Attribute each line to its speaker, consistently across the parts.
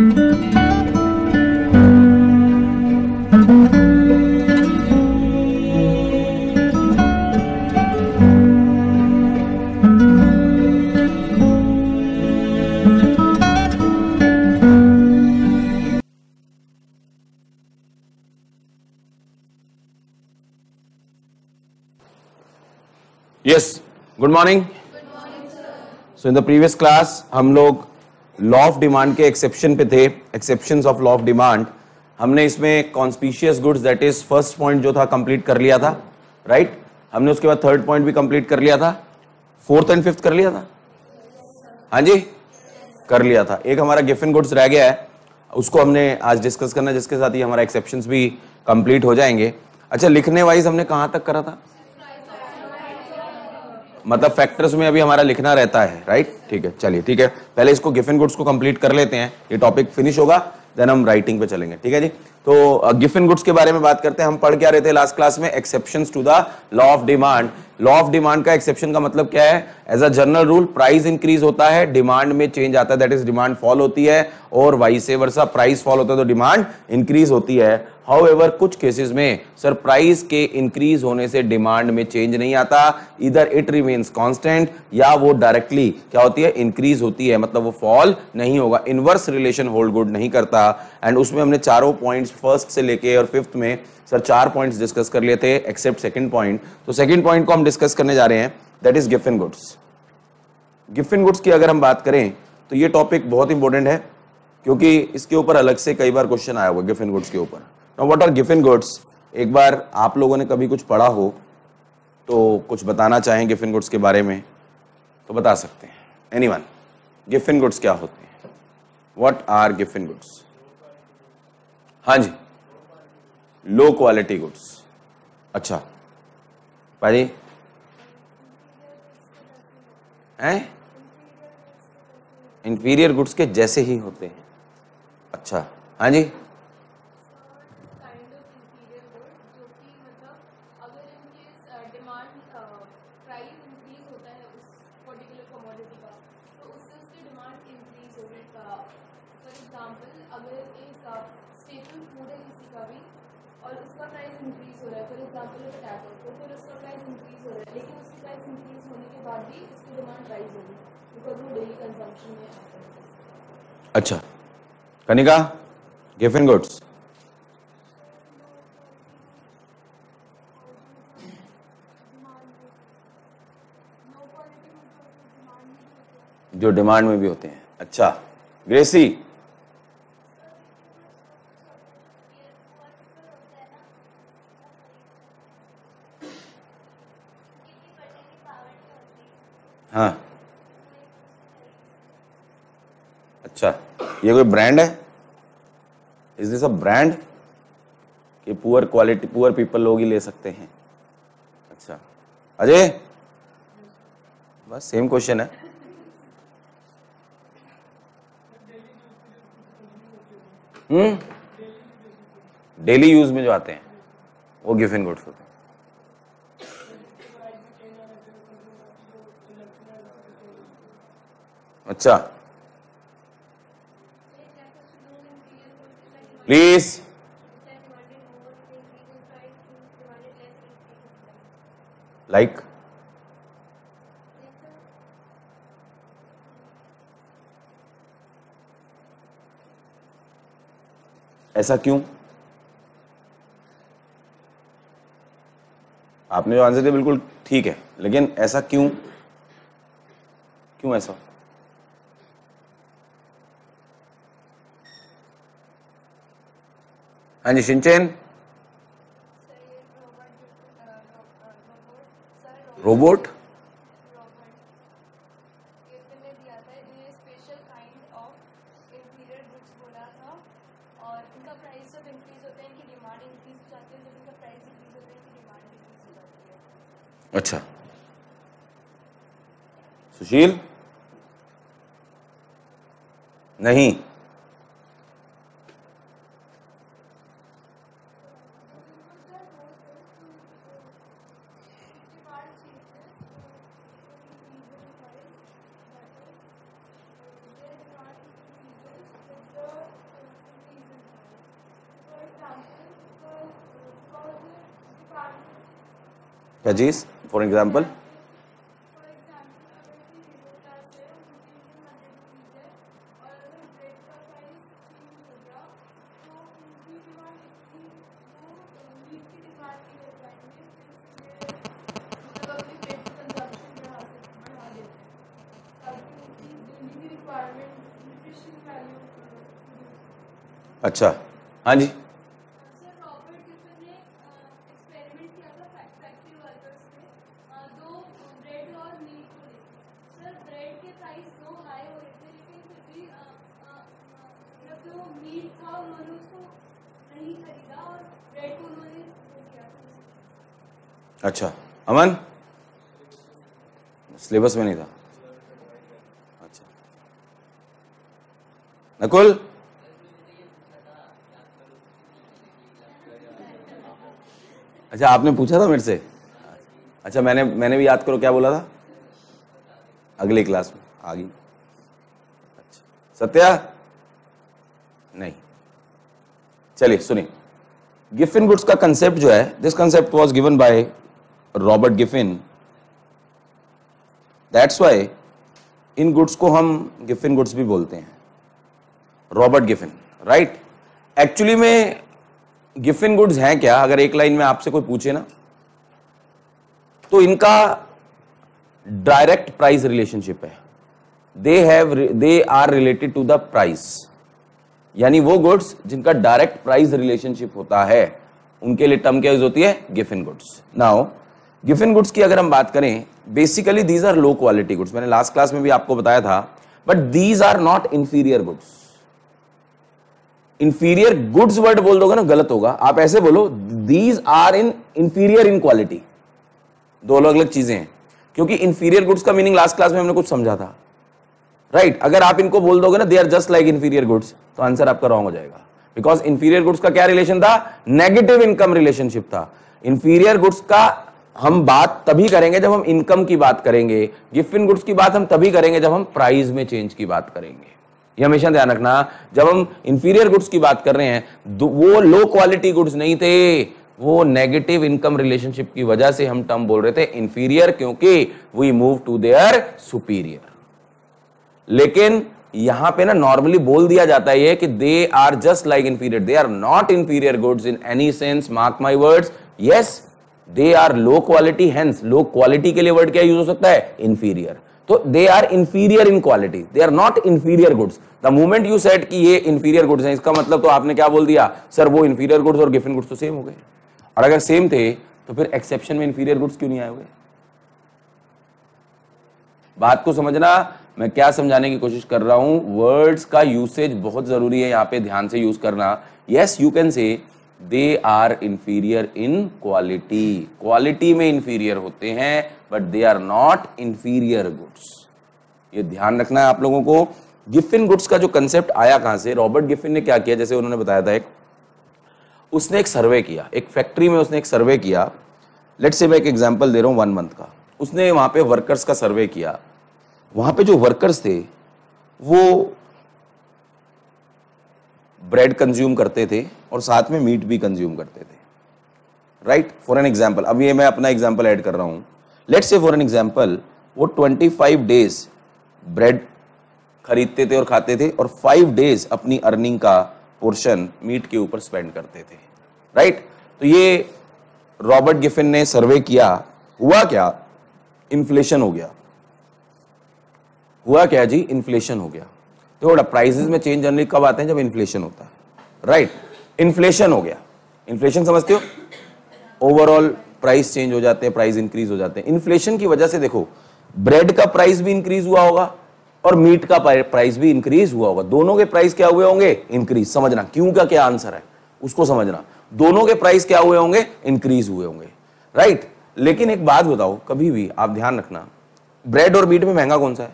Speaker 1: Yes, good morning. So in the previous class हम लोग law of demand के exception पे थे, exceptions of law of demand. हमने इसमें conspicuous goods that is first point जो था कंप्लीट कर लिया था, राइट? हमने उसके बाद थर्ड पॉइंट भी कंप्लीट कर लिया था, फोर्थ एंड फिफ्थ कर लिया था. हाँ जी, कर लिया था. एक हमारा गिवन गुड्स रह गया है, उसको हमने आज डिस्कस करना, जिसके साथ ही हमारा एक्सेप्शंस भी कंप्लीट हो जाएंगे. अच्छा, लिखने वाइज हमने कहां तक करा था? मतलब फैक्टर्स में अभी हमारा लिखना रहता है, राइट? ठीक है, चलिए ठीक है, पहले इसको गिवन गुड्स को कंप्लीट कर लेते हैं, ये टॉपिक फिनिश होगा, देन हम राइटिंग पे चलेंगे. ठीक है जी. तो गिवन गुड्स के बारे में बात करते हैं. हम पढ़ क्या रहे थे लास्ट क्लास में? Exceptions to the law of demand. Law of demand का एक्सेप्शन का मतलब क्या है? As a general rule price increase होता है, डिमांड में चेंज आता है, दैट इज डिमांड फॉल होती है, और वाइस वर्सा प्राइस फॉल होता है तो डिमांड इंक्रीज होती है. हाउएवर कुछ केसेस में सर प्राइस के इंक्रीज होने से डिमांड में चेंज नहीं आता, इधर इट रिमेन्स कांस्टेंट या वो डायरेक्टली क्या होती है? इंक्रीज होती है, मतलब वो फॉल नहीं होगा. इनवर्स रिलेशन होल्ड गुड नहीं करता. एंड उसमें हमने चारों पॉइंट्स फर्स्ट से लेके और फिफ्थ में सर 4 पॉइंट्स डिस्कस कर लिए थे, एक्सेप्ट सेकंड पॉइंट. तो सेकंड पॉइंट को हम डिस्कस करने जा रहे हैं, that is given goods. Given goods की अगर हम बात करें तो ये टॉपिक बहुत इंपॉर्टेंट है, क्योंकि इसके ऊपर अलग से कई बार क्वेश्चन आया हुआ गिवन गुड्स के ऊपर. नाउ व्हाट आर गिवन गुड्स? एक बार आप लोगों ने कभी कुछ पढ़ा हो तो कुछ बताना चाहें गिवन गुड्स के बारे में तो बता सकते हैं. एनीवन, गिवन गुड्स क्या होते हैं? व्हाट आर गिवन गुड्स? हाँ जी, लो क्वालिटी गुड्स. अच्छा भाई हैं? इंफीरियर गुड्स के जैसे ही होते हैं. अच्छा, हाँ जी. अच्छा कनिका, गिवन गुड्स जो डिमांड में भी होते हैं. अच्छा ग्रेसी, हाँ. अच्छा, ये कोई ब्रांड है? इज दिस अ ब्रांड कि पुअर क्वालिटी पुअर पीपल लोग ही ले सकते हैं? अच्छा अजय, बस सेम क्वेश्चन है. डेली यूज में जो आते हैं वो गिवन गुड्स होते हैं. अच्छा प्लीज, लाइक ऐसा क्यों? आपने जो आंसर दिया बिल्कुल ठीक है, लेकिन ऐसा क्यों? क्यों ऐसा? हाँ जी शिनचैन. रोबोट अच्छा. सुशील नहीं. क्या चीज? फॉर एग्जाम्पल अच्छा, हाँ जी, अच्छा अमन, सिलेबस में नहीं था। अच्छा नकुल, अच्छा आपने पूछा था मेरे से? अच्छा मैंने भी याद करो क्या बोला था, अगली क्लास में आ गई। अच्छा सत्या नहीं, चलिए सुनिए, गिफिन गुड्स का कंसेप्ट जो है, this concept was given by Robert Giffen, that's why इन गुड्स को हम गिफिन गुड्स भी बोलते हैं, रॉबर्ट गिफिन, राइट। एक्चुअली में गिफिन गुड्स हैं क्या, अगर एक लाइन में आपसे कोई पूछे ना, तो इनका डायरेक्ट प्राइस रिलेशनशिप है, they are related to the price, यानी वो गुड्स जिनका डायरेक्ट प्राइस रिलेशनशिप होता है उनके लिए टर्म क्या यूज होती है, Giffen goods. Now Giffen goods की अगर हम बात करें, basically these are low quality goods, मैंने लास्ट क्लास में भी आपको बताया था, but these are not inferior goods. Inferior goods word बोल दोगे ना गलत होगा, आप ऐसे बोलो these are in inferior in quality, दो अलग अलग चीजें हैं, क्योंकि इंफीरियर गुड्स का मीनिंग लास्ट क्लास में हमने कुछ समझा था, राइट। अगर आप इनको बोल दोगे ना they are just like inferior goods, तो आंसर आपका रॉन्ग हो जाएगा, बिकॉज इंफीरियर गुड्स का क्या रिलेशन था, नेगेटिव इनकम रिलेशनशिप था। इंफीरियर गुड्स का हम बात तभी करेंगे जब हम इनकम की बात करेंगे, गिफिन गुड्स की बात हम तभी करेंगे जब हम प्राइस में चेंज की बात करेंगे, ये हमेशा ध्यान रखना। जब हम इंफीरियर गुड्स की बात कर रहे हैं, वो लो क्वालिटी गुड्स नहीं थे, वो नेगेटिव इनकम रिलेशनशिप की वजह से हम टर्म बोल रहे थे इंफीरियर, क्योंकि we move to their superior. लेकिन यहां पे ना नॉर्मली बोल दिया जाता है ये कि they are just like inferior, they are not inferior goods in any sense, mark my words, yes they are low quality, hence low quality के लिए वर्ड क्या यूज हो सकता है, इंफीरियर। तो they are inferior in quality, they are not inferior goods. The moment you said कि ये inferior goods हैं, इसका मतलब तो आपने क्या बोल दिया, सर वो इंफीरियर गुड्स और गिफिन गुड्स तो सेम हो गए, और अगर सेम थे तो फिर एक्सेप्शन में इंफीरियर गुड्स क्यों नहीं आए हुए। बात को समझना, मैं क्या समझाने की कोशिश कर रहा हूं, वर्ड्स का यूसेज बहुत जरूरी है, यहां पे ध्यान से यूज करना। Yes you can say they are inferior in quality, quality में इंफीरियर होते हैं, but they are not inferior goods, ये ध्यान रखना है आप लोगों को। गिफिन गुड्स का जो कंसेप्ट आया कहां से, रॉबर्ट गिफिन ने क्या किया, जैसे उन्होंने बताया था, उसने एक सर्वे किया, एक फैक्ट्री में उसने एक सर्वे किया, लेट्स से मैं एक एग्जांपल दे रहा हूं 1 मंथ का। उसने वहां पे वर्कर्स का सर्वे किया, वहां पे जो वर्कर्स थे वो ब्रेड कंज्यूम करते थे और साथ में मीट भी कंज्यूम करते थे, राइट। फॉर एन एग्जांपल, अब ये मैं अपना एग्जांपल ऐड कर रहा हूं, let's say for an example वो 25 डेज ब्रेड खरीदते थे और खाते थे, और 5 डेज अपनी अर्निंग का पोर्शन मीट के ऊपर स्पेंड करते थे, राइट। तो ये रॉबर्ट गिफिन ने सर्वे किया, हुआ क्या, इन्फ्लेशन हो गया, हुआ क्या जी, इन्फ्लेशन हो गया। थोड़ा प्राइसेस में चेंज जनरली कब आते हैं, जब इन्फ्लेशन होता है, राइट। इन्फ्लेशन हो गया, इन्फ्लेशन समझते हो, ओवरऑल प्राइस चेंज हो जाते हैं, प्राइस इंक्रीज हो जाते हैं। इन्फ्लेशन की वजह से देखो ब्रेड का प्राइस भी इंक्रीज हुआ होगा और मीट का प्राइस भी इंक्रीज हुआ होगा, दोनों के प्राइस क्या हुए होंगे, इंक्रीज। समझना क्यों का क्या आंसर है उसको समझना, दोनों के प्राइस क्या हुए होंगे, इंक्रीज हुए होंगे, राइट। लेकिन एक बात बताओ, कभी भी आप ध्यान रखना, ब्रेड और मीट में महंगा कौन सा है,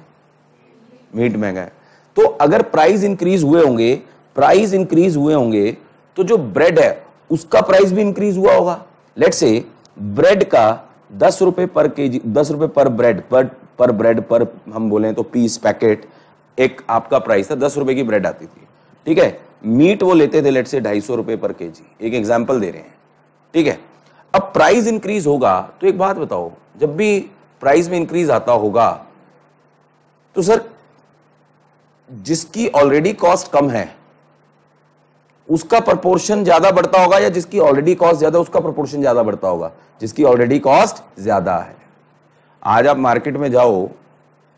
Speaker 1: मीट महंगा है। तो अगर प्राइस इंक्रीज हुए होंगे, प्राइस इंक्रीज हुए होंगे, तो जो ब्रेड है उसका प्राइस भी इंक्रीज हुआ होगा। लेट्स से ब्रेड का 10 रुपए पर केजी, 10 रुपए पर ब्रेड, पर ब्रेड पर हम बोले तो पीस पैकेट, एक आपका प्राइस था, 10 रुपए की ब्रेड आती थी, ठीक है। मीट वो लेते थे लेट्स से 250 रुपए पर केजी, एक एग्जांपल दे रहे हैं, ठीक है। अब प्राइस इंक्रीज होगा तो एक बात बताओ, जब भी प्राइस में इंक्रीज आता होगा तो सर जिसकी ऑलरेडी कॉस्ट कम है उसका प्रोपोर्शन ज्यादा बढ़ता होगा, या जिसकी ऑलरेडी कॉस्ट ज्यादा उसका प्रोपोर्शन ज्यादा बढ़ता होगा? जिसकी ऑलरेडी कॉस्ट ज्यादा है। आज आप मार्केट में जाओ,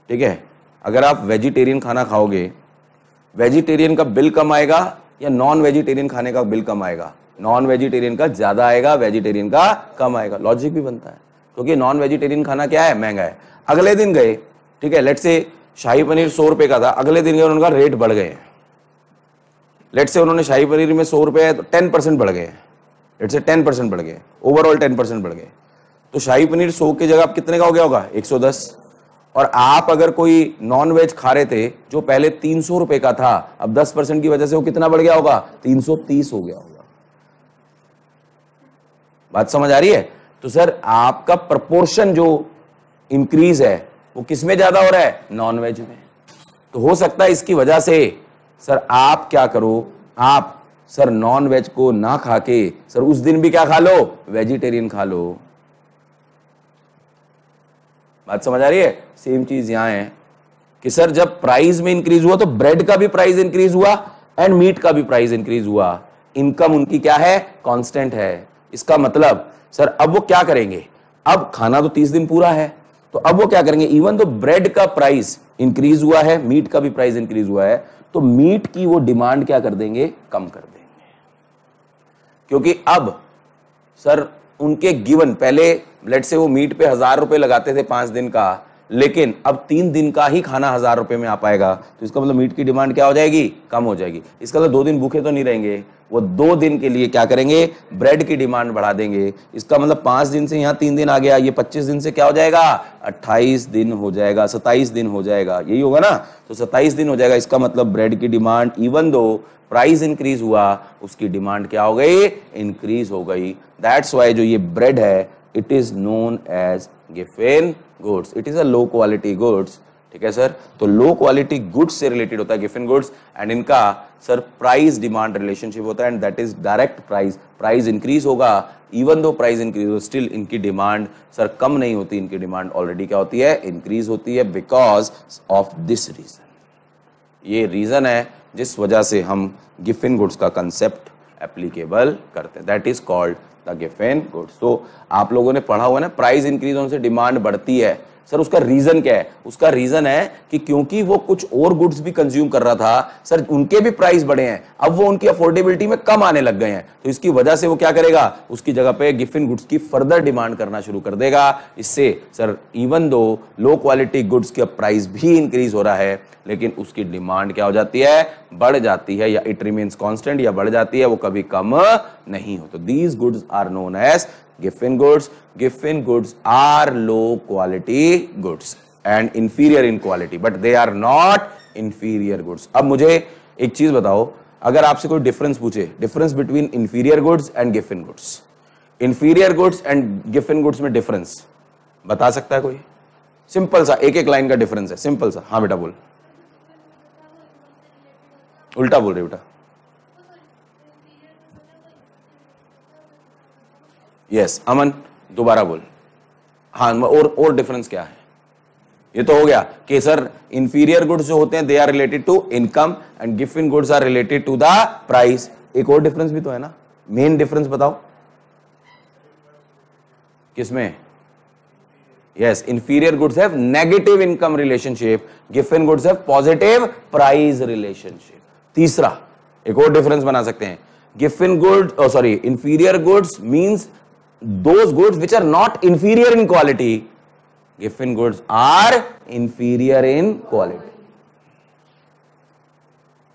Speaker 1: ठीक है, अगर आप वेजिटेरियन खाना खाओगे, वेजिटेरियन का बिल कम आएगा या नॉन वेजिटेरियन खाने का बिल कम आएगा? नॉन वेजिटेरियन का ज्यादा आएगा, वेजिटेरियन का कम आएगा। लॉजिक भी बनता है, क्योंकि नॉन वेजिटेरियन खाना क्या है, महंगा है। अगले दिन गए, ठीक है, लेट से शाही पनीर 100 रुपए का था, अगले दिन गए उनका रेट बढ़ गए। लेट से उन्होंने शाही पनीर में 100 रुपए है तो 10% बढ़ गए, लेट से 10% बढ़ गए, ओवरऑल 10% बढ़ गए। तो शाही पनीर 100 की जगह आप कितने का हो गया होगा? 110। और आप अगर कोई नॉन वेज खा रहे थे जो पहले 300 रुपए का था, अब 10% की वजह से वो कितना बढ़ गया होगा? 330 हो गया होगा। बात समझ आ रही है? तो सर आपका प्रपोर्शन जो इंक्रीज है वो किस में ज्यादा हो रहा है? नॉन वेज में। तो हो सकता है इसकी वजह से सर आप क्या करो, आप सर नॉन वेज को ना खा के सर उस दिन भी क्या खा लो? वेजिटेरियन खा लो। बात समझ आ रही है? सेम चीज यहां है कि सर जब प्राइस में इंक्रीज हुआ तो ब्रेड का भी प्राइस इंक्रीज हुआ एंड मीट का भी प्राइस इंक्रीज हुआ। इनकम उनकी क्या है? कांस्टेंट है। इसका मतलब सर अब वो क्या करेंगे? अब खाना तो 30 दिन पूरा है, तो अब वो क्या करेंगे? इवन तो ब्रेड का प्राइस इंक्रीज हुआ है, मीट का भी प्राइस इंक्रीज हुआ है, तो मीट की वो डिमांड क्या कर देंगे? कम कर देंगे। क्योंकि अब सर उनके गिवन, पहले लेट से वो मीट पे 1000 रुपए लगाते थे 5 दिन का, लेकिन अब 3 दिन का ही खाना 1000 रुपए में आ पाएगा, तो इसका मतलब मीट की डिमांड क्या हो जाएगी? कम हो जाएगी। इसका मतलब 2 दिन भूखे तो नहीं रहेंगे, वो 2 दिन के लिए क्या करेंगे? ब्रेड की डिमांड बढ़ा देंगे। इसका मतलब 5 दिन से यहाँ 3 दिन आ गया, ये 25 दिन से क्या हो जाएगा? 28 दिन हो जाएगा, 27 दिन हो जाएगा, यही होगा ना? तो 27 दिन हो जाएगा। इसका मतलब ब्रेड की demand even though price increase हुआ, उसकी डिमांड क्या हो गई? इंक्रीज हो गई। दैट्स वाई जो ये ब्रेड है it is known as Giffen goods. It is a low quality goods, ठीक है सर? तो लो क्वालिटी गुड्स से रिलेटेड होता है गिफिन गुड्स, एंड इनका सर प्राइस डिमांड रिलेशनशिप होता है, and that is direct price. Price increase होगा, इवन दो प्राइस इंक्रीज हो, स्टिल इनकी डिमांड सर कम नहीं होती, इनकी डिमांड ऑलरेडी क्या होती है? इंक्रीज होती है, बिकॉज ऑफ दिस रीजन। ये रीजन है जिस वजह से हम गिफिन गुड्स का कंसेप्ट एप्लीकेबल करते हैं, that is called the Giffen goods. तो आप लोगों ने पढ़ा हुआ ना, प्राइस इंक्रीज होने से डिमांड बढ़ती है। सर उसका रीजन क्या है? उसका रीजन है कि क्योंकि वो कुछ और गुड्स भी कंज्यूम कर रहा था सर, उनके भी प्राइस बढ़े हैं, अब वो उनकी अफोर्डेबिलिटी में कम आने लग गए हैं, तो इसकी वजह से वो क्या करेगा? उसकी जगह पे गिफिन गुड्स की फर्दर डिमांड करना शुरू कर देगा। इससे सर इवन दो लो क्वालिटी गुड्स का प्राइस भी इंक्रीज हो रहा है, लेकिन उसकी डिमांड क्या हो जाती है? बढ़ जाती है, या इट रिमेन्स कांस्टेंट, या बढ़ जाती है, वो कभी कम नहीं हो। तो these goods are known as Giffen goods. Giffen goods are low quality goods and inferior in quality, but they are not inferior goods. अब मुझे एक चीज बताओ, अगर आपसे कोई डिफरेंस पूछे, difference between inferior goods and Giffen goods, inferior goods and Giffen goods में डिफरेंस बता सकता है कोई? सिंपल सा एक एक लाइन का डिफरेंस है, सिंपल सा। हाँ बेटा बोल, उल्टा बोल रहे बेटा। यस अमन, दोबारा बोल। हाँ, और डिफरेंस क्या है? ये तो हो गया कि सर इंफीरियर गुड्स जो होते हैं they are related to income and Giffen goods are related to the price. एक और डिफरेंस भी तो है ना, मेन डिफरेंस बताओ किसमें? Yes, inferior goods have negative income relationship, Giffen goods have positive price relationship. तीसरा एक और डिफरेंस बना सकते हैं, Giffen goods, inferior goods means those goods which are not inferior in quality. Giffen goods are inferior in quality.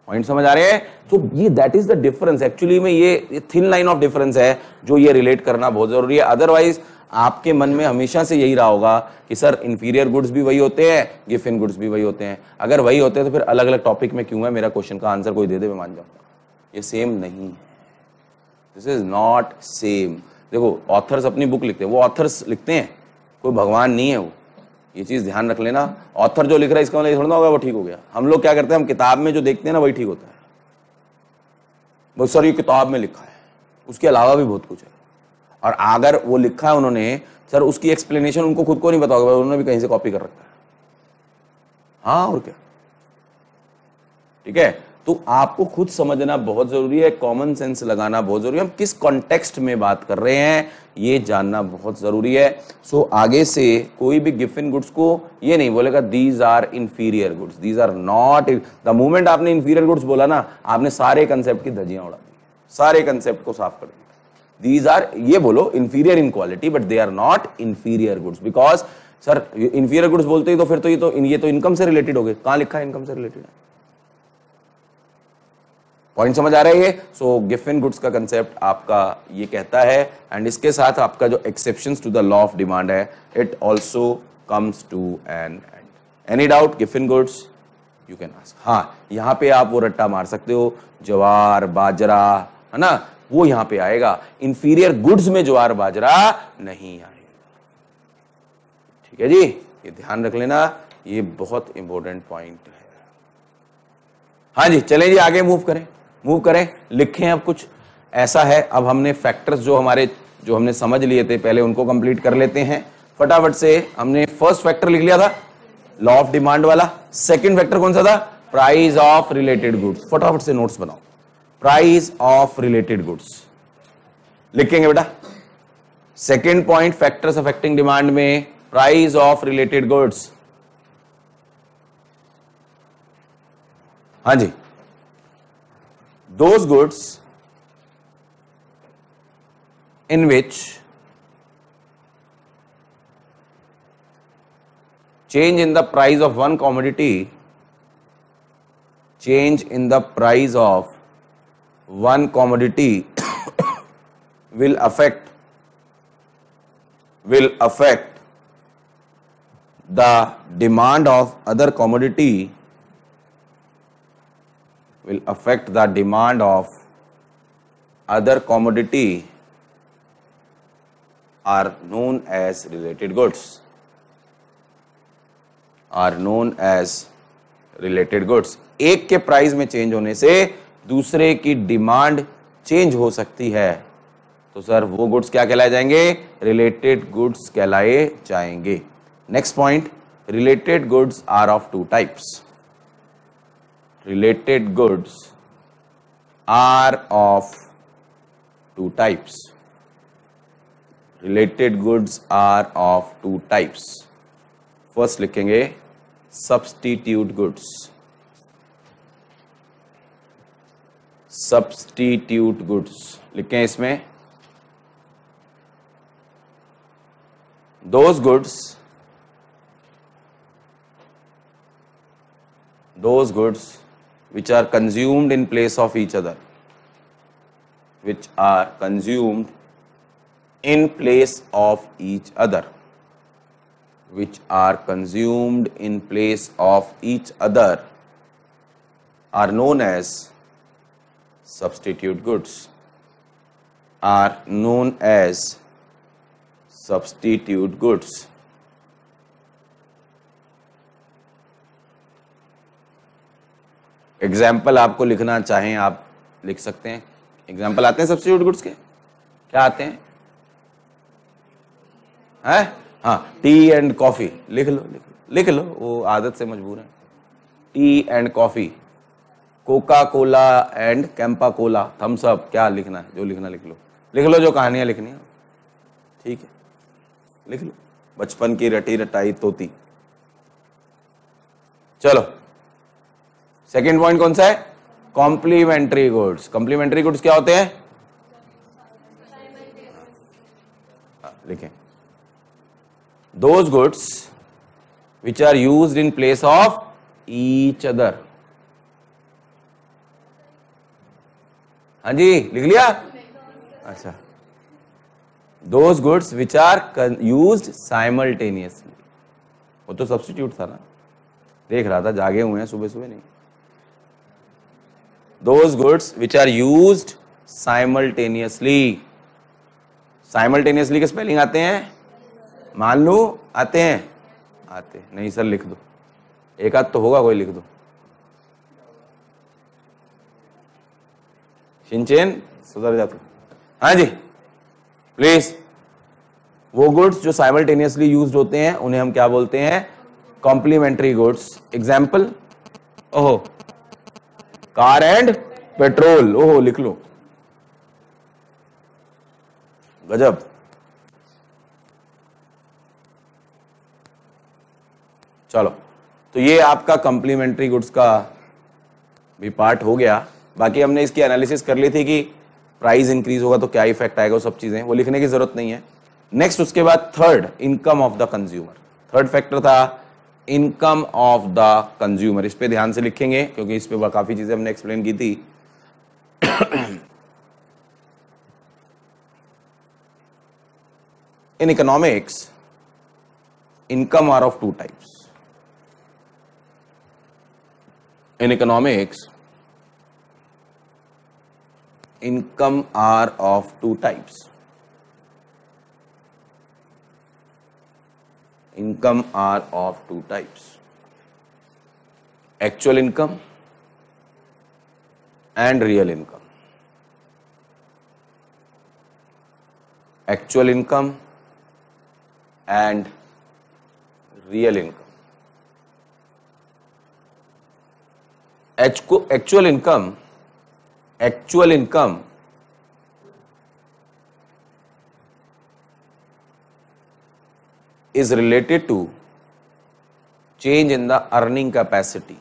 Speaker 1: Point समझ आ रहे हैं? तो ये that is the difference. Actually में ये थिन लाइन ऑफ डिफरेंस है जो ये रिलेट करना बहुत जरूरी है। अदरवाइज आपके मन में हमेशा से यही रहा होगा कि सर इंफीरियर गुड्स भी वही होते हैं, गिफिन गुड्स भी वही होते हैं। अगर वही होते हैं तो फिर अलग अलग टॉपिक में क्यों है? मेरा क्वेश्चन का आंसर कोई दे दे, मैं मान जाऊंगा। ये सेम नहीं है, दिस इज नॉट सेम। देखो ऑथर्स अपनी बुक लिखते हैं, वो ऑथर्स लिखते हैं, कोई भगवान नहीं है वो, ये चीज ध्यान रख लेना। ऑथर जो लिख रहा है इसका मतलब थोड़ा ना होगा वो ठीक हो गया। हम लोग क्या करते हैं, हम किताब में जो देखते हैं ना वही ठीक होता है। बहुत सारी किताब में लिखा है, उसके अलावा भी बहुत कुछ है। और अगर वो लिखा है उन्होंने सर, उसकी एक्सप्लेनेशन उनको खुद को नहीं पता होगा, उन्होंने भी कहीं से कॉपी कर रखा है। हाँ और क्या, ठीक है। तो आपको खुद समझना बहुत जरूरी है, कॉमन सेंस लगाना बहुत जरूरी है, हम किस कॉन्टेक्स्ट में बात कर रहे हैं ये जानना बहुत जरूरी है। सो आगे से कोई भी गिवन गुड्स को ये नहीं बोलेगा these are inferior goods, these are not. The moment आपने इंफीरियर गुड्स बोला ना, आपने सारे कंसेप्ट की धज्जियां उड़ा दी, सारे कंसेप्ट को साफ कर दिया। दीज आर, ये बोलो inferior in quality but they are not inferior goods, because sir inferior goods बोलते ही तो फिर तो ये तो इनकम से रिलेटेड हो गए। कहां लिखा है इनकम से रिलेटेड है? पॉइंट समझ आ रहा है? सो गिवन गुड्स का कंसेप्ट आपका ये कहता है, एंड इसके साथ आपका जो exceptions to the law of demand है, it also comes to an end. Any doubt? Given goods you can ask. हाँ, यहां पे आप वो रट्टा मार सकते हो, ज्वार बाजरा, है ना, वो यहां पे आएगा। इंफीरियर गुड्स में ज्वार बाजरा नहीं आएगा, ठीक है जी, ये ध्यान रख लेना, ये बहुत इंपॉर्टेंट पॉइंट है। हाँ जी, चलें जी आगे मूव करें, लिखें। अब कुछ ऐसा है, अब हमने फैक्टर्स जो हमने समझ लिए थे पहले, उनको कंप्लीट कर लेते हैं फटाफट से। हमने फर्स्ट फैक्टर लिख लिया था लॉ ऑफ डिमांड वाला। सेकंड फैक्टर कौन सा था? Price of related goods. फटाफट से नोट्स बनाओ, प्राइस ऑफ रिलेटेड गुड्स लिखेंगे बेटा। Second point, factors affecting demand में प्राइस ऑफ रिलेटेड गुड्स। हाँ जी, those goods in which change in the price of one commodity, change in the price of one commodity will affect the demand of other commodity, will affect the demand of other commodity are known as related goods, are known as related goods। एक के price में change होने से दूसरे की demand change हो सकती है, तो सर वो गुड्स क्या कहलाए जाएंगे? रिलेटेड गुड्स कहलाए जाएंगे। Next point, related goods are of two types. Related goods are of two types. Related goods are of two types. First लिखेंगे substitute goods. Substitute goods लिखें इसमें। Those goods which are consumed in place of each other, which are consumed in place of each other, which are consumed in place of each other are known as substitute goods, are known as substitute goods। Example आपको लिखना चाहें आप लिख सकते हैं। Example आते हैं substitute goods के, क्या आते हैं? हाँ, टी एंड कॉफी लिख लो, वो आदत से मजबूर है। Tea and coffee, Coca Cola and Campa Cola, Thums Up, क्या लिखना है? जो लिखना लिख लो, जो कहानियां लिखनी है, ठीक है, लिख लो। बचपन की रटी रटाई तोती। चलो, सेकेंड पॉइंट कौन सा है? Complementary goods. कॉम्प्लीमेंट्री गुड्स क्या होते हैं? लिखें, those goods which are used in place of each other. हाँ जी, लिख लिया? अच्छा, those goods which are used simultaneously. वो तो सब्स्टिट्यूट था ना, देख रहा था, जागे हुए हैं सुबह नहीं। Those goods which are used simultaneously। Simultaneously के स्पेलिंग आते हैं? मान लो आते हैं, आते नहीं सर लिख दो, एक आध तो होगा, कोई लिख दो। शिनचेन सुधर जाते। हाँ जी, प्लीज, वो गुड्स जो साइमल्टेनियसली यूज्ड होते हैं उन्हें हम क्या बोलते हैं? Complementary goods. एग्जाम्पल, ओहो, कार एंड पेट्रोल, ओहो लिख लो, गजब। चलो, तो ये आपका कॉम्प्लीमेंट्री गुड्स का भी पार्ट हो गया। बाकी हमने इसकी एनालिसिस कर ली थी कि प्राइस इंक्रीज होगा तो क्या इफेक्ट आएगा, वो सब चीजें, वो लिखने की जरूरत नहीं है। नेक्स्ट, उसके बाद third, income of the consumer. Third factor था इनकम ऑफ द कंज्यूमर। इस पे ध्यान से लिखेंगे क्योंकि इस पे काफी चीजें हमने एक्सप्लेन की थी। In economics, income are of two types. In economics, income are of two types. Income are of two types. Actual income and real income. Actual income and real income. Actual income is related to change in the earning capacity.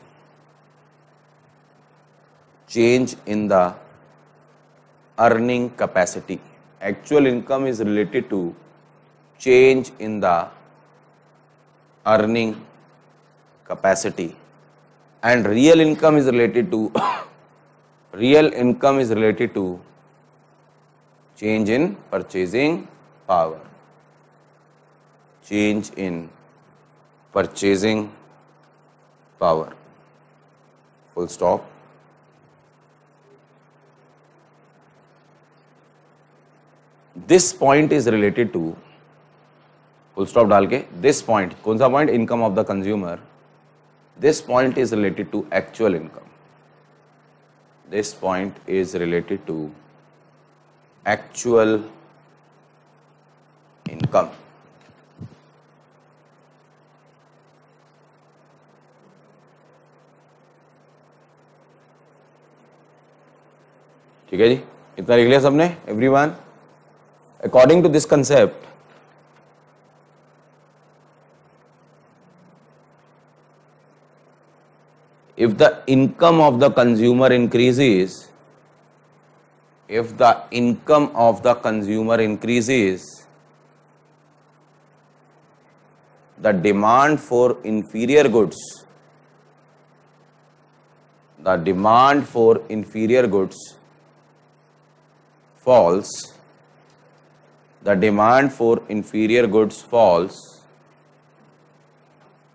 Speaker 1: Change in the earning capacity. Actual income is related to change in the earning capacity, and real income is related to change in purchasing power. Change in purchasing power. Full stop. This point is related to, full stop डाल के, this point, कौन सा point? Income of the consumer. This point is related to actual income. This point is related to actual income. ठीक है जी, इतना लिख लिया सबने? Everyone, according to this concept, if the income of the consumer increases, the demand for inferior goods falls,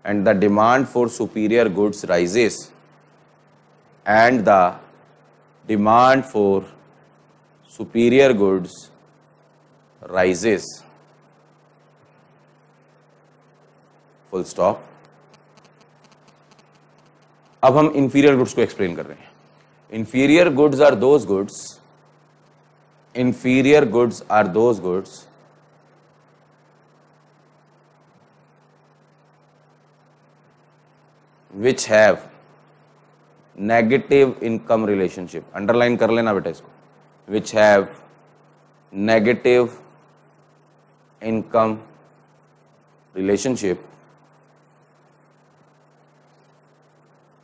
Speaker 1: and the demand for superior goods rises, and the demand for superior goods rises. Full stop. अब हम inferior goods को explain कर रहे हैं। Inferior goods are those goods which have negative income relationship. Underline कर लेना बेटा इसको। which have negative income relationship.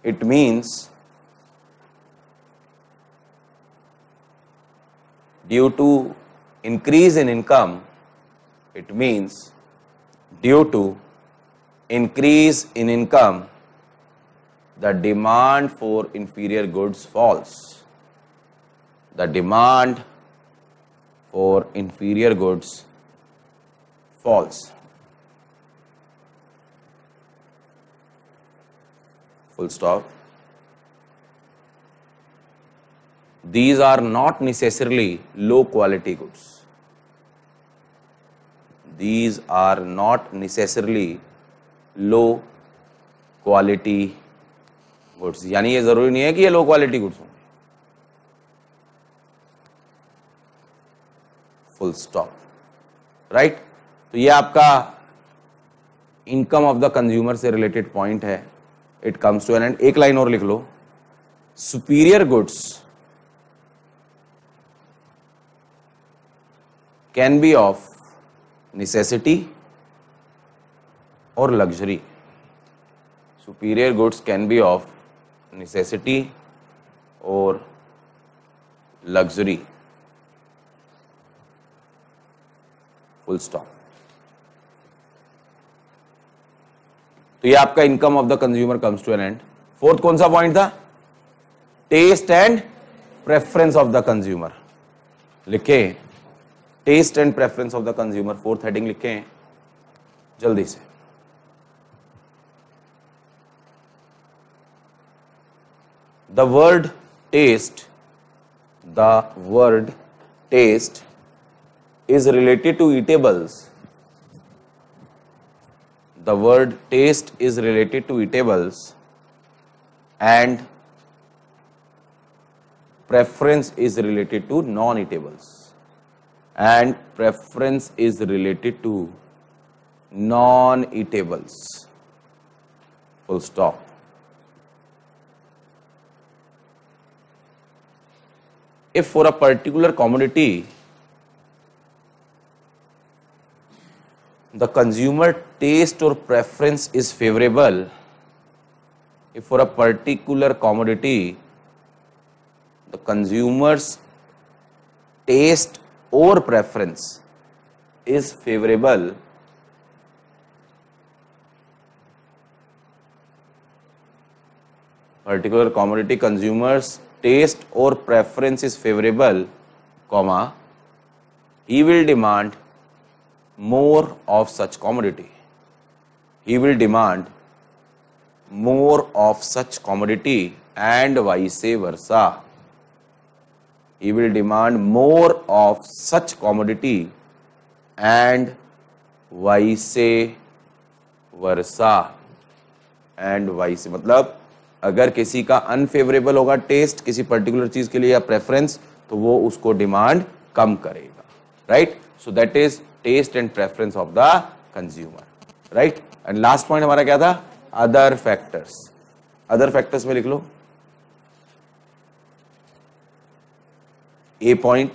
Speaker 1: It means due to increase in income, the demand for inferior goods falls. The demand for inferior goods falls. Full stop. These are not necessarily low quality goods. These are not necessarily low quality goods, यानी ये जरूरी नहीं है कि ये low quality goods होंगे। Full stop. Right. तो ये आपका इनकम ऑफ द कंज्यूमर से रिलेटेड पॉइंट है, it comes to an end. एक लाइन और लिख लो, superior goods can be of necessity और luxury. Superior goods can be of necessity और लग्जरी, फुल स्टॉप। तो ये आपका income of the consumer comes to an end. Fourth कौन सा पॉइंट था? Taste and preference of the consumer. लिखे taste and preference of the consumer, fourth heading लिखे जल्दी से। The word taste is related to eatables. The word taste is related to eatables and preference is related to non-eatables. And preference is related to non-eatables. Full stop. If for a particular commodity the consumer taste or preference is favorable, if for a particular commodity the consumer's taste or preference is favorable, particular commodity consumers taste or preference is favorable, comma, he will demand more of such commodity. He will demand more of such commodity and vice versa. He will demand more of such commodity and vice versa. And vice मतलब अगर किसी का unfavourable होगा test किसी particular चीज के लिए या प्रेफरेंस, तो वो उसको डिमांड कम करेगा, right. So that is taste and preference of the consumer, right. And last point हमारा क्या था? Other factors. अदर फैक्टर्स में लिख लो a point,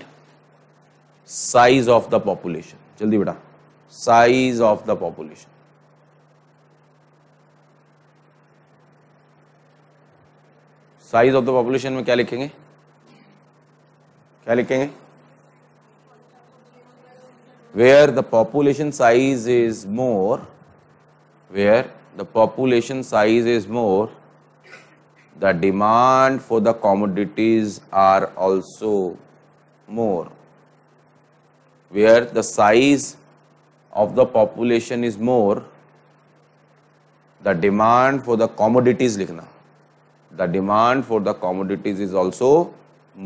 Speaker 1: size of the population. जल्दी बेटा, size of the population. Size of the population में क्या लिखेंगे? क्या लिखेंगे? Where the population size is more, where the population size is more, the demand for the commodities are also more. Where the size of the population is more, the demand for the commodities लिखना, the demand for the commodities is also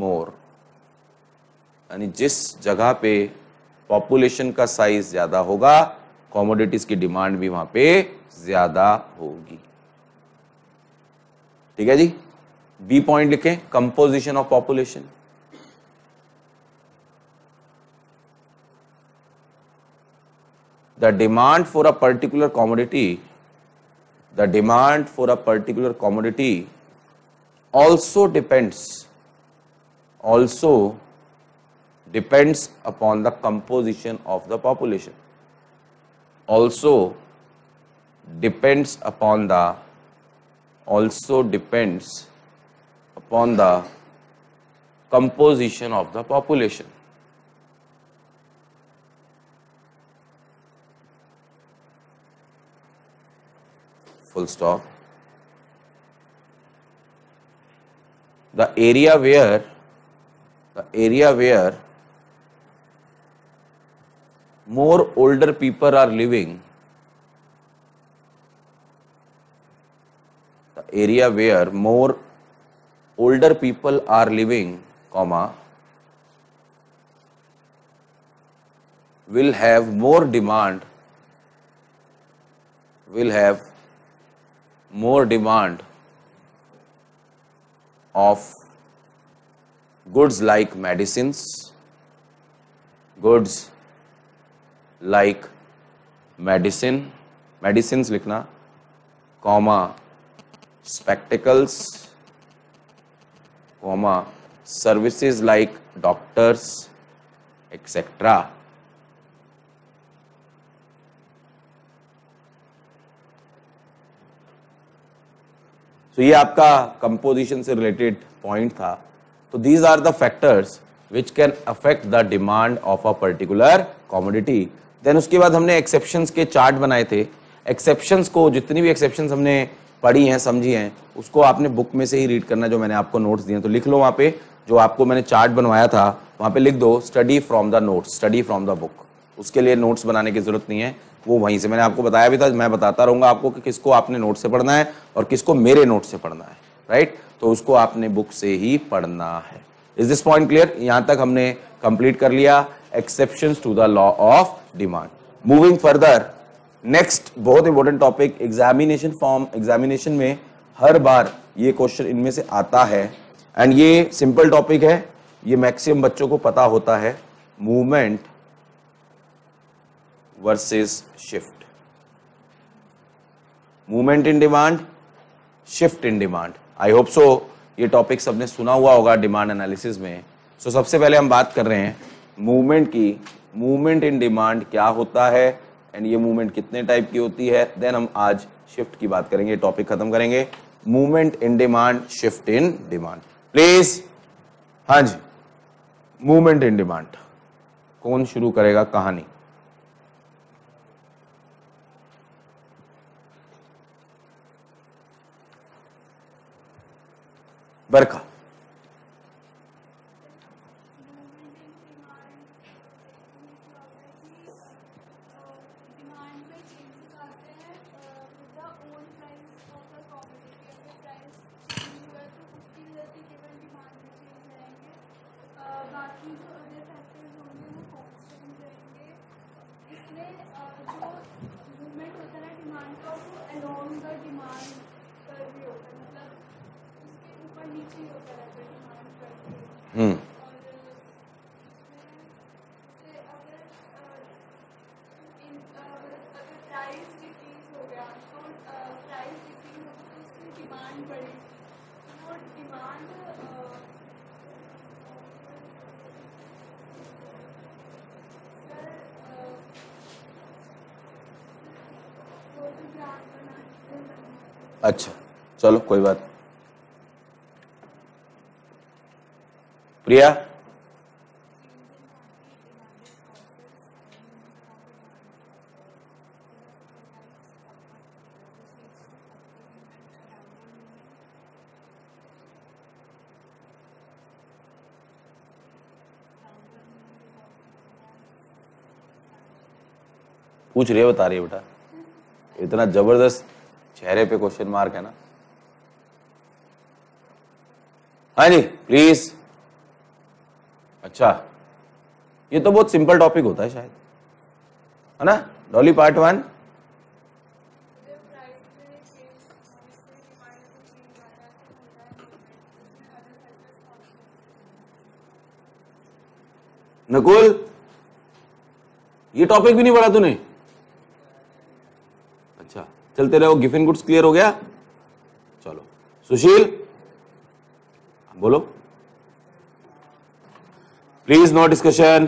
Speaker 1: more। यानी जिस जगह पे population का size ज्यादा होगा, commodities की demand भी वहां पे ज्यादा होगी। ठीक है जी। बी पॉइंट लिखें, composition of population. The demand for a particular commodity, the demand for a particular commodity also depends upon the composition of the population, also depends upon the composition of the population। full stop। The area where more older people are living, the area where more older people are living, comma, will have more demand, of goods like medicines, goods like medicine, medicines लिखना, comma spectacles, comma services like doctors etcetera. तो ये आपका composition से related point था। तो these are the factors which can affect the demand of a particular commodity. Then उसके बाद हमने एक्सेप्शंस के चार्ट बनाए थे। एक्सेप्शंस को, जितनी भी एक्सेप्शंस हमने पढ़ी हैं, समझी हैं, उसको आपने बुक में से ही रीड करना, जो मैंने आपको नोट्स दिए। तो लिख लो वहाँ पे, जो आपको मैंने चार्ट बनवाया था वहाँ पे लिख दो study from the notes, study from the book. उसके लिए नोट्स बनाने की जरूरत नहीं है, वो वहीं से मैंने आपको बताया भी था। मैं बताता रहूंगा आपको कि किसको आपने नोट से पढ़ना है और किसको मेरे नोट से पढ़ना है, राइट। तो उसको आपने बुक से ही पढ़ना है। Is this point clear? यहां तक हमने कंप्लीट कर लिया exceptions to the law of demand. Moving further, next बहुत important topic, examination form. Examination में हर बार ये क्वेश्चन इनमें से आता है एंड ये सिंपल टॉपिक है, ये मैक्सिमम बच्चों को पता होता है। Movement versus shift, movement in demand, shift in demand. I hope so ये टॉपिक सबने सुना हुआ होगा डिमांड एनालिसिस में। सो सबसे पहले हम बात कर रहे हैं मूवमेंट की। मूवमेंट इन डिमांड क्या होता है एंड ये मूवमेंट कितने टाइप की होती है। देन हम आज शिफ्ट की बात करेंगे, टॉपिक खत्म करेंगे। Movement in demand, shift in demand, please. हाँ जी, मूवमेंट इन डिमांड, कौन शुरू करेगा कहानी? बरखा। अच्छा चलो कोई बात। प्रिया, पूछ रही है, बता रही है बेटा। इतना जबरदस्त चेहरे पे क्वेश्चन मार्क है ना। हाँ जी प्लीज। अच्छा, ये तो बहुत सिंपल टॉपिक होता है शायद, है ना डॉली? पार्ट 1। नकुल, ये टॉपिक भी नहीं पढ़ा तूने? अच्छा चलते रहो। गिवन गुड्स क्लियर हो गया? चलो सुशील बोलो, प्लीज नो डिस्कशन।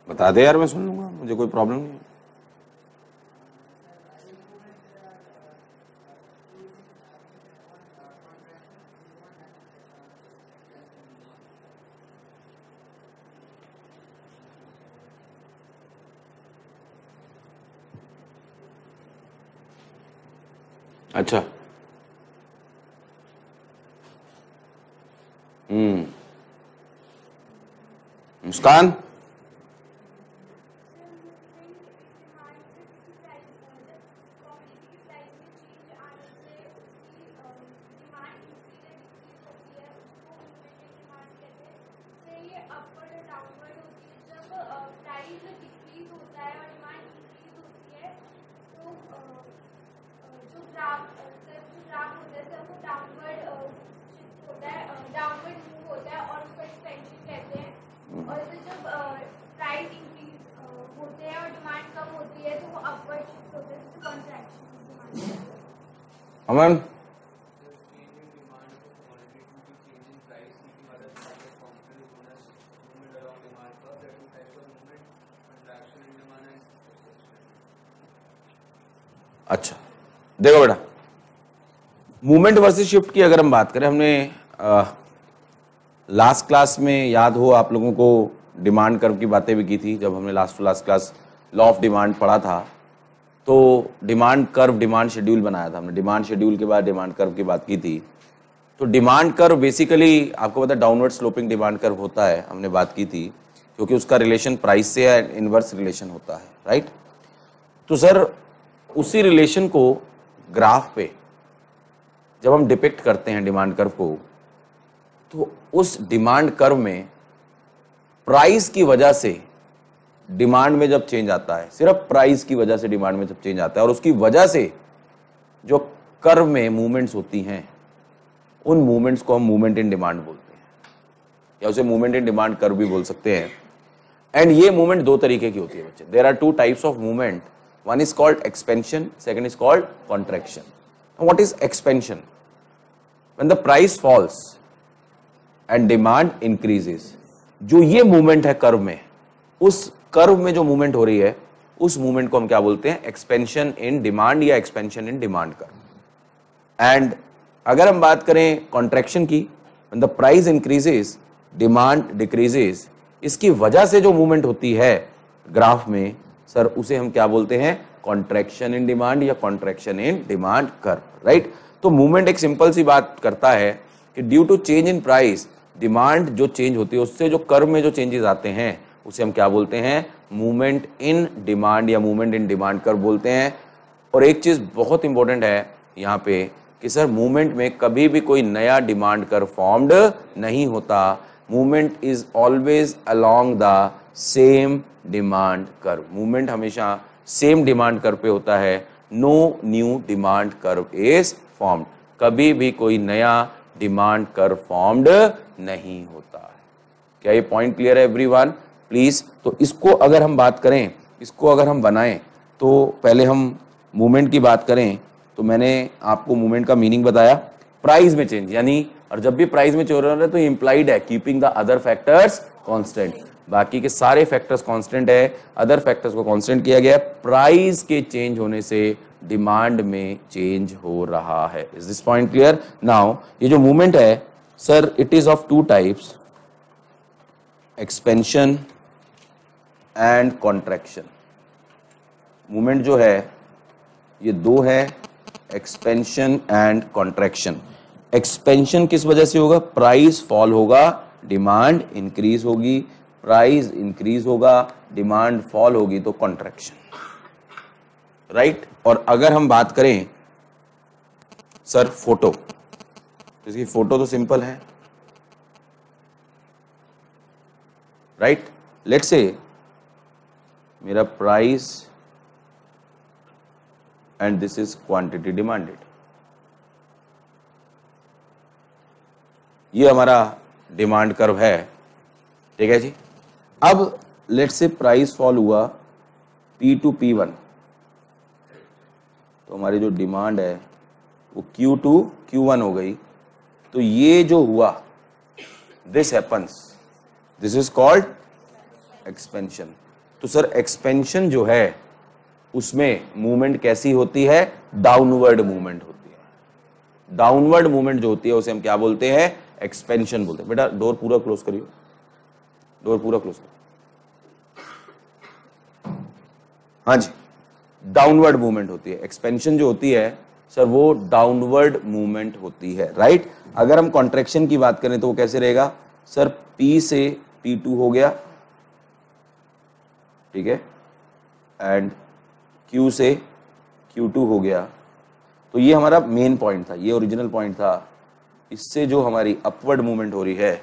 Speaker 1: बता दे यार, मैं सुन लूंगा, मुझे कोई प्रॉब्लम नहीं है। अच्छा मुस्कान,
Speaker 2: डाउनवर्ड होती है, जब प्राइस डिक्रीज होता है और डिमांड इंक्रीज होती है तो जो ग्राफ होता है सर वो डाउनवर्ड शिफ्ट होता है, डाउनवर्ड मूव होता है और उसको एक्सपेंशन कहते हैं। और फिर जब प्राइस इंक्रीज होते हैं और डिमांड कम होती है तो वो अपवर्ड शिफ्ट होता है, जिसको कॉन्ट्रैक्शन डिमांड।
Speaker 1: अमन अच्छा देखो बेटा, मूवमेंट वर्सेस शिफ्ट की अगर हम बात करें, हमने लास्ट क्लास में याद हो आप लोगों को डिमांड कर्व की बातें भी की थी। जब हमने last to last class law of demand पढ़ा था तो डिमांड कर्व, डिमांड शेड्यूल बनाया था हमने। डिमांड शेड्यूल के बाद डिमांड कर्व की बात की थी। तो डिमांड कर्व बेसिकली आपको पता है डाउनवर्ड स्लोपिंग डिमांड कर्व होता है, हमने बात की थी, क्योंकि उसका रिलेशन प्राइस से है, इनवर्स रिलेशन होता है, राइट। तो सर उसी रिलेशन को ग्राफ पे जब हम डिपिक्ट करते हैं डिमांड कर्व को, तो उस डिमांड कर्व में प्राइस की वजह से डिमांड में जब चेंज आता है, सिर्फ प्राइस की वजह से डिमांड में जब चेंज आता है और उसकी वजह से जो कर्व में मूवमेंट्स होती हैं, उन मूवमेंट्स को हम मूवमेंट इन डिमांड बोलते हैं, या उसे मूवमेंट इन डिमांड कर्व भी बोल सकते हैं। एंड ये मूवमेंट दो तरीके की होती है बच्चे। There are two types of movement, one is called expansion, second is called contraction. Now what is expansion? When the price falls and demand increases, जो ये मूवमेंट है कर्व में, उस कर्व में जो मूवमेंट हो रही है, उस मूवमेंट को हम क्या बोलते हैं? एक्सपेंशन इन डिमांड या expansion in demand curve. And अगर हम बात करें कॉन्ट्रैक्शन की, when the price increases, demand decreases, इसकी वजह से जो मूवमेंट होती है ग्राफ में सर, उसे हम क्या बोलते हैं? कॉन्ट्रैक्शन इन डिमांड या contraction in demand curve, right. तो मूवमेंट एक सिंपल सी बात करता है कि due to change in price, demand जो चेंज होती है उससे जो कर्व में जो चेंजेस आते हैं उसे हम क्या बोलते हैं? मूवमेंट इन डिमांड या मूवमेंट इन डिमांड कर्व बोलते हैं। और एक चीज बहुत इंपॉर्टेंट है यहाँ पे कि सर मूवमेंट में कभी भी कोई नया डिमांड कर्व फॉर्म्ड नहीं होता। Movement is always along the same demand curve. Movement हमेशा सेम डिमांड कर्व पे होता है। No new demand curve is formed. कभी भी कोई नया डिमांड कर्व फॉर्म्ड नहीं होता है। क्या ये पॉइंट क्लियर है एवरीवन? प्लीज। तो इसको अगर हम बात करें, इसको अगर हम बनाएं, तो पहले हम मूवमेंट की बात करें तो मैंने आपको मूवमेंट का मीनिंग बताया। प्राइस में चेंज यानी, और जब भी प्राइस में चेंज हो रहा है तो इंप्लाइड है keeping the other factors constant. बाकी के सारे फैक्टर्स कांस्टेंट है, अदर फैक्टर्स को कांस्टेंट किया गया है। प्राइस के चेंज होने से डिमांड में चेंज हो रहा है। Is this point clear? Now ये जो मूवमेंट है sir, it is of two types, expansion and contraction. Movement जो है ये दो है, एक्सपेंशन एंड कॉन्ट्रैक्शन। एक्सपेंशन किस वजह से होगा? प्राइस फॉल होगा, डिमांड इंक्रीज होगी। प्राइस इंक्रीज होगा, डिमांड फॉल होगी, तो कॉन्ट्रैक्शन, राइट। और अगर हम बात करें सर फोटो, इसकी फोटो तो सिंपल है, राइट। लेट्स से मेरा price and this is quantity demanded. ये हमारा डिमांड कर्व है, ठीक है जी। अब लेट्स से प्राइस फॉल हुआ P2 P1, तो हमारी जो डिमांड है वो Q2 Q1 हो गई। तो ये जो हुआ, this happens, this is called expansion. तो सर एक्सपेंशन जो है उसमें मूवमेंट कैसी होती है? डाउनवर्ड मूवमेंट होती है। डाउनवर्ड मूवमेंट जो होती है उसे हम क्या बोलते हैं? एक्सपेंशन बोलते हैं। बेटा डोर पूरा क्लोज करिए, डोर पूरा क्लोज करिए। हाँ जी, डाउनवर्ड मूवमेंट होती है। एक्सपेंशन जो होती है सर वो डाउनवर्ड मूवमेंट होती है, राइट। अगर हम कॉन्ट्रैक्शन की बात करें तो वो कैसे रहेगा? सर P से P2 हो गया, ठीक है, एंड Q से Q2 हो गया। तो ये हमारा मेन पॉइंट था, ये ओरिजिनल पॉइंट था। इससे जो हमारी अपवर्ड मूवमेंट हो रही है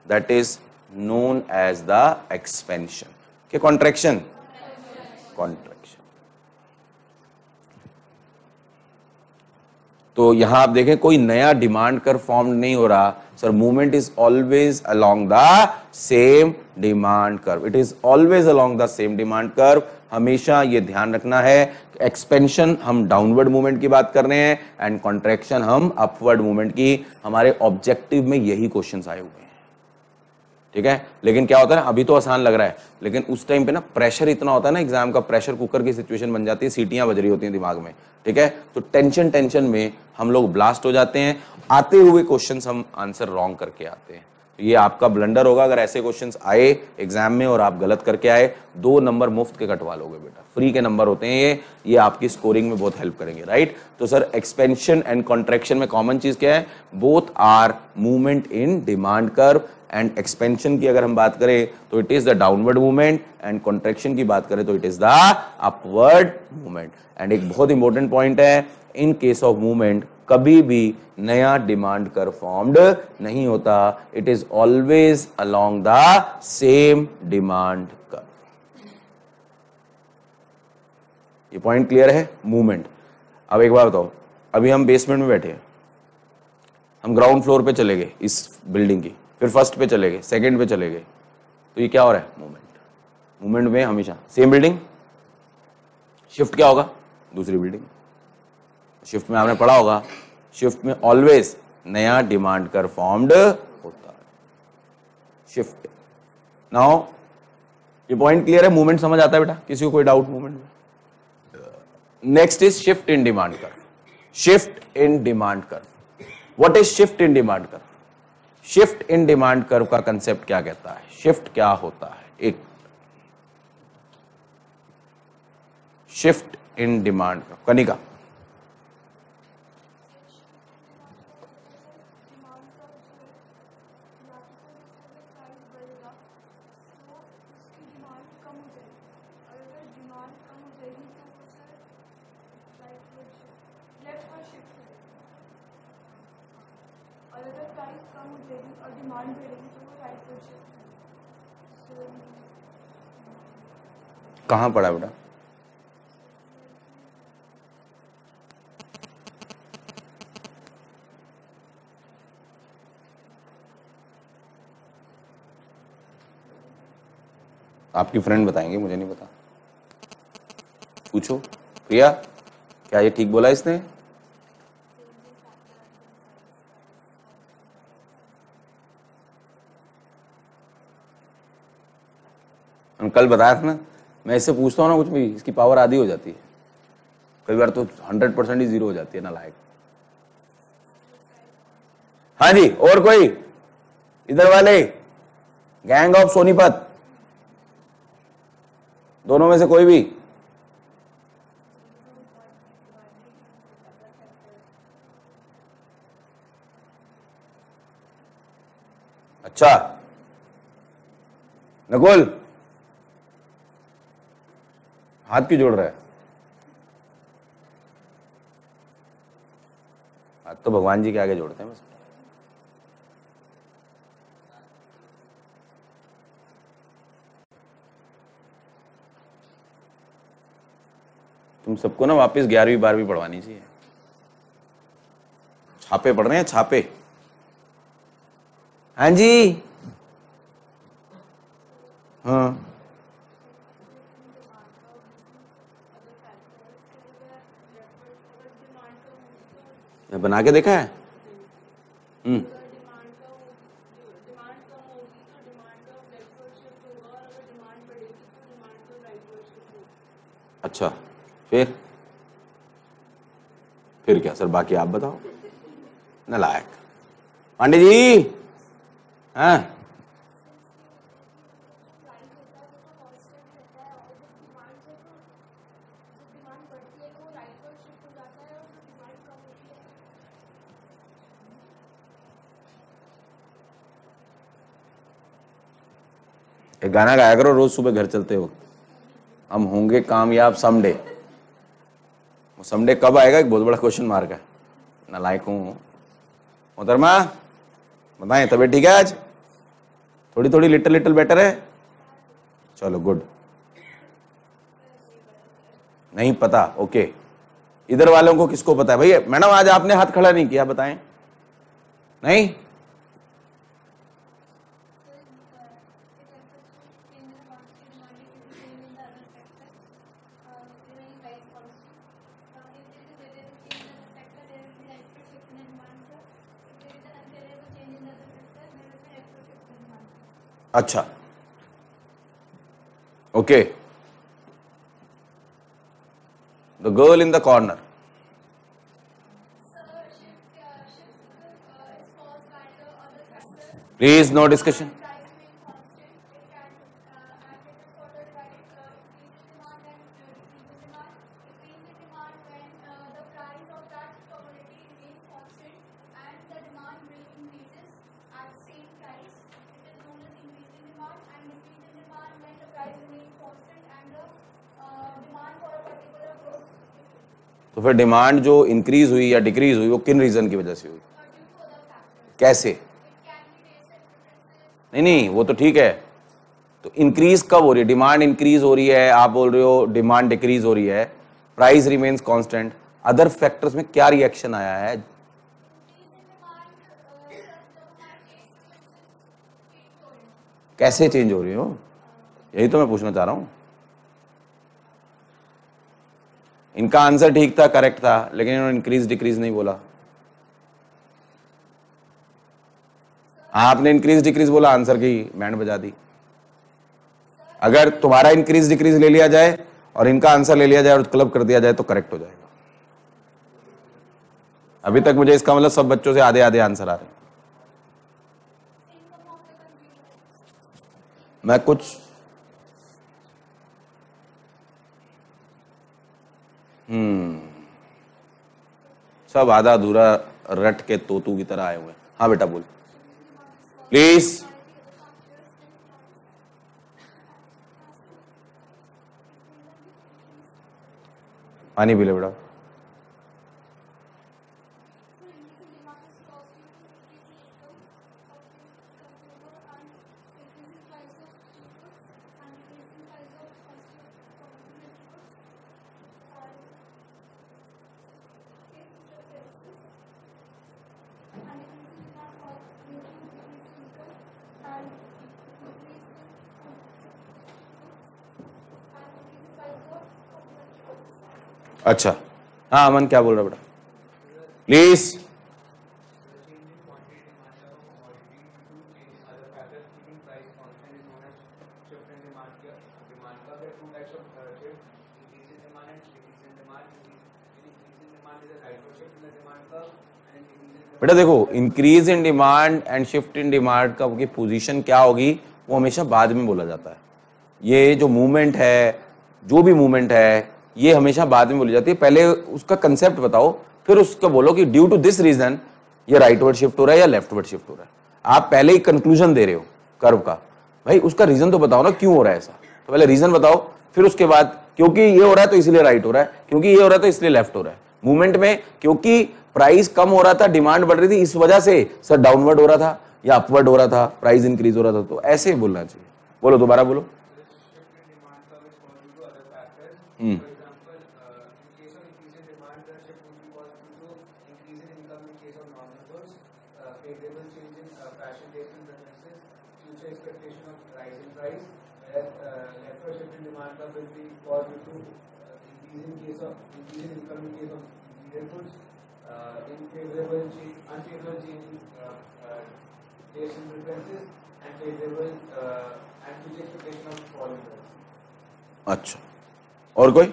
Speaker 1: that is known as the expansion. के contraction? Contraction. तो यहां आप देखें कोई नया डिमांड कर्व फॉर्म नहीं हो रहा sir. Movement is always along the same demand curve. It is always along the same demand curve. हमेशा ये ध्यान रखना है. एक्सपेंशन हम डाउनवर्ड मूवमेंट की बात कर रहे हैं एंड कॉन्ट्रैक्शन हम अपवर्ड मूवमेंट की. हमारे ऑब्जेक्टिव में यही क्वेश्चंस आए हुए हैं. ठीक है. लेकिन क्या होता है ना, अभी तो आसान लग रहा है लेकिन उस टाइम पे ना प्रेशर इतना होता है ना, एग्जाम का प्रेशर कुकर की सिचुएशन बन जाती है, सीटियां बज रही होती हैं दिमाग में. ठीक है. तो टेंशन में हम लोग ब्लास्ट हो जाते हैं. आते हुए क्वेश्चंस हम आंसर रॉन्ग करके आते हैं. तो ये आपका ब्लंडर होगा अगर ऐसे क्वेश्चंस आए एग्जाम में और आप गलत करके आए. 2 नंबर मुफ्त के कटवा लोगे बेटा. फ्री के नंबर होते हैं ये आपकी स्कोरिंग में बहुत हेल्प करेंगे. राइट. तो सर एक्सपेंशन एंड कॉन्ट्रैक्शन में कॉमन चीज क्या है? Both are movement in demand curve. And expansion की अगर हम बात करें तो it is the downward movement and contraction की बात करें तो it is the upward movement. And एक बहुत इंपॉर्टेंट पॉइंट है, इन केस ऑफ मूवमेंट कभी भी नया डिमांड कर्व फॉर्म्ड नहीं होता. It is always along the same demand curve. ये पॉइंट क्लियर है? मूवमेंट. अब एक बात बताओ, अभी हम बेसमेंट में बैठे हैं, हम ग्राउंड फ्लोर पे चले गए इस बिल्डिंग की, फिर फर्स्ट पे चले गए, सेकंड पे चले गए, तो ये क्या हो रहा है? मूवमेंट. मूवमेंट में हमेशा सेम बिल्डिंग, शिफ्ट क्या होगा? दूसरी बिल्डिंग. शिफ्ट में आपने पढ़ा होगा, शिफ्ट में ऑलवेज नया डिमांड कर्व फॉर्म्ड होता है. शिफ्ट. नाउ ये पॉइंट क्लियर है? मूवमेंट समझ आता है बेटा? किसी को कोई डाउट मूवमेंट में? Next is shift in demand curve. Shift in demand curve. What is shift in demand curve? Shift in demand curve का कंसेप्ट क्या कहता है? शिफ्ट क्या होता है? एक shift in demand curve. Kanika. कहां पड़ा बेटा? आपकी फ्रेंड बताएंगे, मुझे नहीं पता. पूछो प्रिया, क्या ये ठीक बोला इसने? हम कल बताया था ना, मैं इससे पूछता हूँ ना कुछ भी, इसकी पावर आधी हो जाती है. कई बार तो 100% ही जीरो हो जाती है ना लायक. हाँ जी, और कोई इधर वाले गैंग ऑफ सोनीपत, दोनों में से कोई भी? अच्छा नकुल, हाथ क्यों जोड़ रहा है? हाथ तो भगवान जी के आगे जोड़ते हैं बस. तुम सबको ना वापस 11वीं 12वीं पढ़वानी चाहिए. छापे पढ़ रहे हैं, छापे. हाँ जी. हाँ बना के देखा है. अच्छा फिर क्या सर? बाकी आप बताओ. नालायक पांडे जी. हाँ एक गाना गाया करो रोज सुबह घर चलते वक्त, हम होंगे कामयाब समडे. वो समडे कब आएगा एक बहुत बड़ा क्वेश्चन मार्क है. नालायक हूं. मोहतरमा बताएं, तबीयत ठीक है आज? थोड़ी थोड़ी लिटिल लिटिल बेटर है, चलो गुड। नहीं पता, ओके। इधर वालों को किसको पता है भैया? मैडम आज आपने हाथ खड़ा नहीं किया, बताएं। नहीं, अच्छा okay. The girl in the corner, please no discussion. तो फिर डिमांड जो इंक्रीज हुई या डिक्रीज हुई वो किन रीजन की वजह से हुई? कैसे? नहीं नहीं, वो तो ठीक है। तो इंक्रीज कब हो रही है? डिमांड इंक्रीज हो रही है, आप बोल रहे हो डिमांड डिक्रीज हो रही है, price remains constant, other factors में क्या रिएक्शन आया है? कैसे चेंज हो रही हो? यही तो मैं पूछना चाह रहा हूं। इनका आंसर ठीक था, करेक्ट था, लेकिन इन्होंने इंक्रीज डिक्रीज नहीं बोला। आपने इंक्रीज डिक्रीज बोला, आंसर की बैंड बजा दी। अगर तुम्हारा इंक्रीज डिक्रीज ले लिया जाए और इनका आंसर ले लिया जाए और क्लब कर दिया जाए तो करेक्ट हो जाएगा। अभी तक मुझे इसका मतलब सब बच्चों से आधे आधे आंसर आ रहे हैं। मैं कुछ सब आधा अधूरा रट के तोतू की तरह आए हुए हैं। हाँ बेटा बोल प्लीज। पानी पी ले बेटा। अच्छा हाँ अमन क्या बोल रहा बेटा प्लीज। बेटा देखो, increase in demand and shift in demand का की पोजीशन क्या होगी वो हमेशा बाद में बोला जाता है। ये जो मूवमेंट है, जो भी मूवमेंट है, ये हमेशा बाद में बोली जाती है। पहले उसका कंसेप्ट बताओ, फिर उसका बोलो कि ड्यू टू दिस रीजन ये राइटवर्ड शिफ्ट हो रहा है या लेफ्टवर्ड शिफ्ट हो रहा है। आप पहले ही कंक्लूजन दे रहे हो कर्व का, भाई उसका रीजन तो बताओ ना क्यों हो रहा है ऐसा। तो पहले रीजन बताओ, फिर उसके बाद क्योंकि ये हो रहा है तो इसलिए राइट हो रहा है, क्योंकि ये हो रहा है तो इसलिए लेफ्ट हो रहा है। मूवमेंट में क्योंकि प्राइस कम हो रहा था, डिमांड बढ़ रही थी, इस वजह से सर डाउनवर्ड हो रहा था या अपवर्ड हो रहा था, प्राइस इंक्रीज हो रहा था। तो ऐसे ही बोलना चाहिए। बोलो दोबारा बोलो। अच्छा और कोई?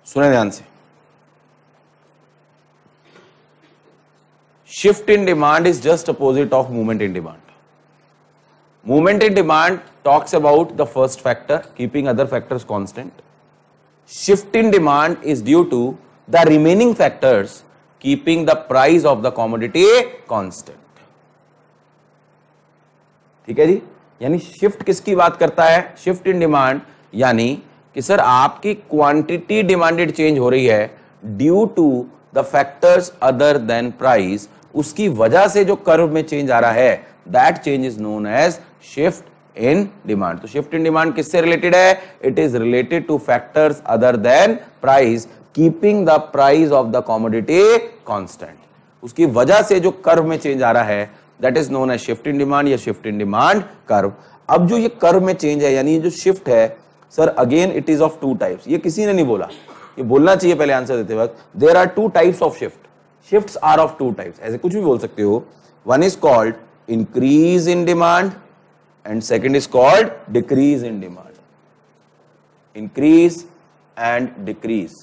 Speaker 1: सुने ध्यान से। Shift in demand is just opposite of movement in demand. Movement in demand talks about the first factor, keeping other factors constant. Shift in demand is due to the remaining factors, keeping the price of the commodity constant. ठीक है जी। यानी shift किसकी बात करता है? Shift in demand यानी कि sir आपकी क्वांटिटी डिमांडेड चेंज हो रही है due to the factors other than price, उसकी वजह से जो कर्व में चेंज आ रहा है, that change is known as shift in demand. तो शिफ्ट इन डिमांड किससे रिलेटेड है? It is related to factors other than price, keeping the price of the commodity constant. उसकी वजह से जो कर्व में चेंज आ रहा है, that is known as shift in demand या शिफ्ट इन डिमांड कर्व। अब जो ये कर्व में चेंज है, यानी ये जो शिफ्ट है sir, again it is of two types. ये किसी ने नहीं बोला, ये बोलना चाहिए पहले आंसर देते वक्त। There are two types of shift, shifts are of two types, ऐसे कुछ भी बोल सकते हो। One is called increase in demand and second is called decrease in demand. Increase and decrease.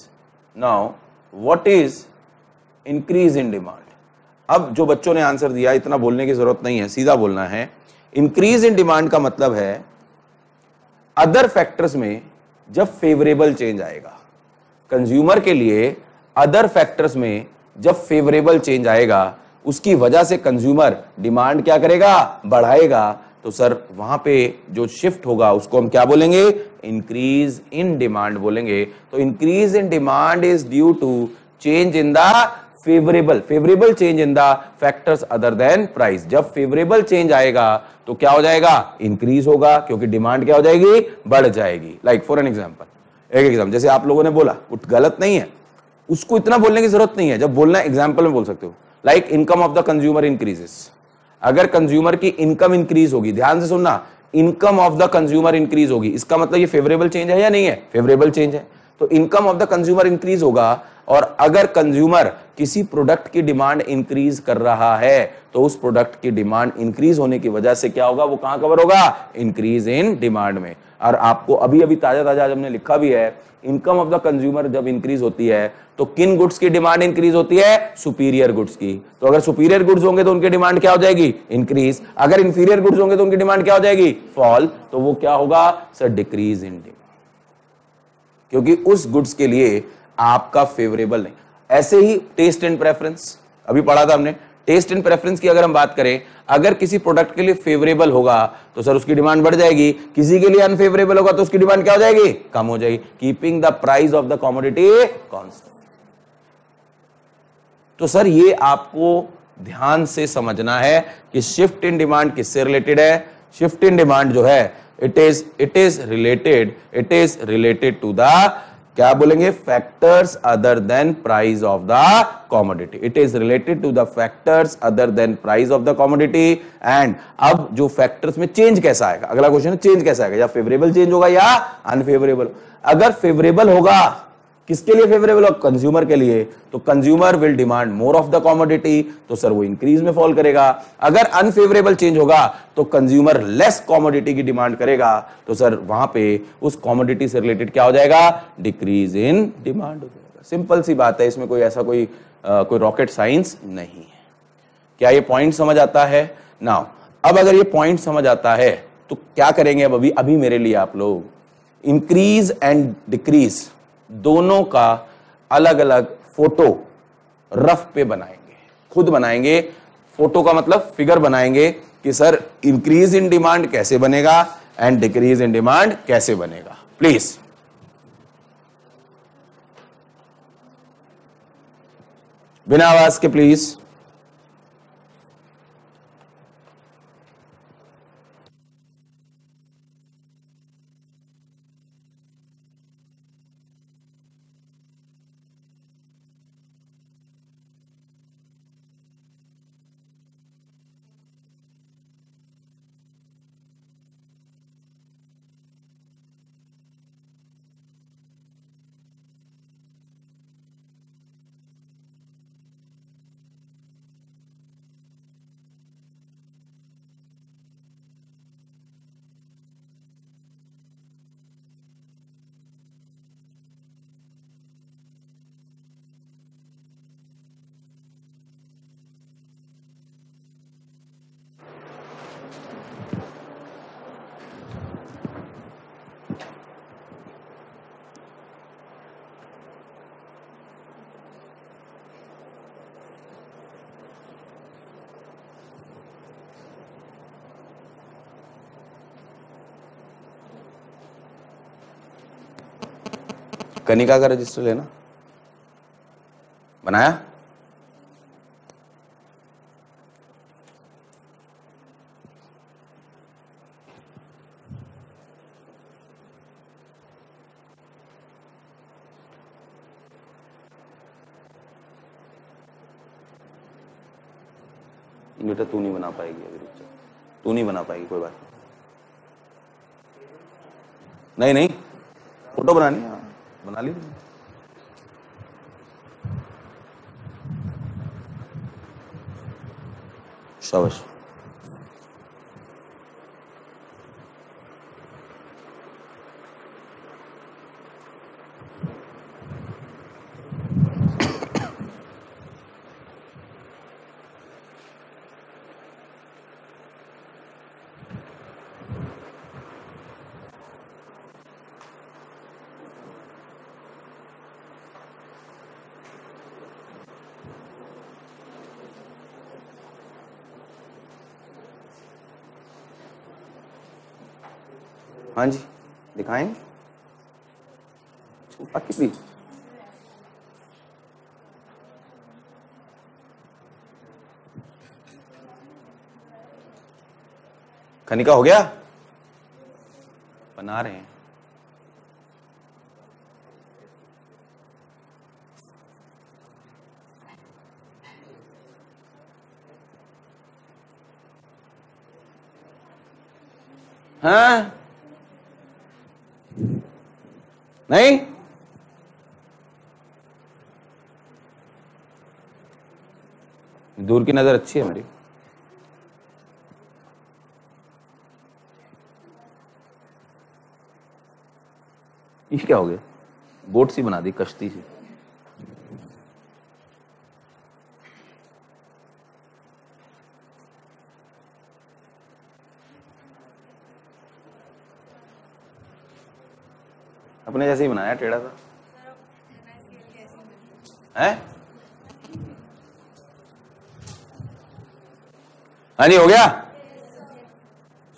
Speaker 1: Now what is increase in demand? अब जो बच्चों ने आंसर दिया, इतना बोलने की जरूरत नहीं है, सीधा बोलना है। इंक्रीज इन डिमांड का मतलब है अदर फैक्टर्स में जब फेवरेबल चेंज आएगा, कंज्यूमर के लिए अदर फैक्टर्स में जब फेवरेबल चेंज आएगा, उसकी वजह से कंज्यूमर डिमांड क्या करेगा? बढ़ाएगा। तो सर वहां पे जो शिफ्ट होगा उसको हम क्या बोलेंगे? इंक्रीज इन डिमांड बोलेंगे। तो increase in demand is due to change in the favourable change in the factors other than price. जब फेवरेबल चेंज आएगा तो क्या हो जाएगा? इंक्रीज होगा, क्योंकि डिमांड क्या हो जाएगी? बढ़ जाएगी। लाइक फॉर एन एग्जांपल, एक एग्जांपल जैसे आप लोगों ने बोला, वो गलत नहीं है, उसको इतना बोलने की जरूरत नहीं है, जब बोलना है एग्जांपल में बोल सकते हो। Like income of the consumer increases. अगर कंज्यूमर की इनकम इंक्रीज होगी, ध्यान से सुनना, income of the consumer increase होगी, इसका मतलब ये फेवरेबल चेंज है या नहीं है? फेवरेबल चेंज है। तो income of the consumer increase होगा, और अगर कंज्यूमर किसी प्रोडक्ट की डिमांड इंक्रीज कर रहा है तो उस प्रोडक्ट की डिमांड इंक्रीज होने की वजह से क्या होगा? वो कहां कवर होगा? इंक्रीज इन डिमांड में। और आपको अभी अभी ताजा ताजा आज हमने लिखा भी है, इनकम ऑफ द कंज्यूमर जब इंक्रीज होती है तो किन गुड्स की डिमांड इंक्रीज होती है? सुपीरियर गुड्स की। तो अगर सुपीरियर गुड्स होंगे तो उनकी डिमांड क्या हो जाएगी? इंक्रीज। अगर इंफीरियर गुड्स होंगे तो उनकी डिमांड क्या हो जाएगी? फॉल। तो वो क्या होगा सर? डिक्रीज इन डिमांड, क्योंकि उस गुड्स के लिए आपका फेवरेबल नहीं। ऐसे ही टेस्ट एंड प्रेफरेंस, अभी पढ़ा था हमने, टेस्ट एंड प्रेफरेंस की अगर हम बात करें, अगर किसी प्रोडक्ट के लिए फेवरेबल होगा तो सर उसकी डिमांड बढ़ जाएगी, किसी के लिए अनफेवरेबल होगा तो उसकी डिमांड क्या हो जाएगी? कम हो जाएगी। Keeping the price of the commodity constant. तो सर ये आपको ध्यान से समझना है कि शिफ्ट इन डिमांड किससे रिलेटेड है? शिफ्ट इन डिमांड जो है it is related to the, क्या बोलेंगे? Factors other than price of the commodity. It is related to the factors other than price of the commodity. And अब जो factors में change कैसा आएगा, अगला क्वेश्चन है, चेंज कैसा आएगा? या फेवरेबल चेंज होगा या अनफेवरेबल। अगर फेवरेबल होगा, किसके लिए फेवरेबल होगा? कंज्यूमर के लिए। तो consumer will demand more of the commodity, तो सर वो इंक्रीज में फॉल करेगा। अगर अनफेवरेबल चेंज होगा तो कंज्यूमर लेस कमोडिटी की डिमांड करेगा, तो सर वहां पे उस कमोडिटी से रिलेटेड क्या हो जाएगा? डिक्रीज इन डिमांड हो जाएगा। सिंपल सी बात है, इसमें कोई ऐसा कोई रॉकेट साइंस नहीं है। क्या ये पॉइंट समझ आता है? नाउ अब अगर ये पॉइंट समझ आता है तो क्या करेंगे? अब अभी मेरे लिए आप लोग इंक्रीज एंड डिक्रीज दोनों का अलग अलग फोटो रफ पे बनाएंगे, खुद बनाएंगे। फोटो का मतलब फिगर बनाएंगे कि सर इंक्रीज इन डिमांड कैसे बनेगा एंड डिक्रीज इन डिमांड कैसे बनेगा। प्लीज बिना आवाज के प्लीज। कनिका का रजिस्टर लेना बनाया? बेटा तू नहीं बना पाएगी अभी, रुक जा, तू नहीं बना पाएगी, कोई बात नहीं। नहीं फोटो बनानी है, बना ली। शाबाश। हाँ जी दिखाएं, छुपा कितनी। खनिका हो गया, बना रहे हैं। हाँ नहीं, दूर की नजर अच्छी है मेरी। ये क्या हो गया, बोट सी बना दी, कश्ती सी। अपने जैसे ही बनाया, टेढ़ा सा है। हाँ जी हो गया।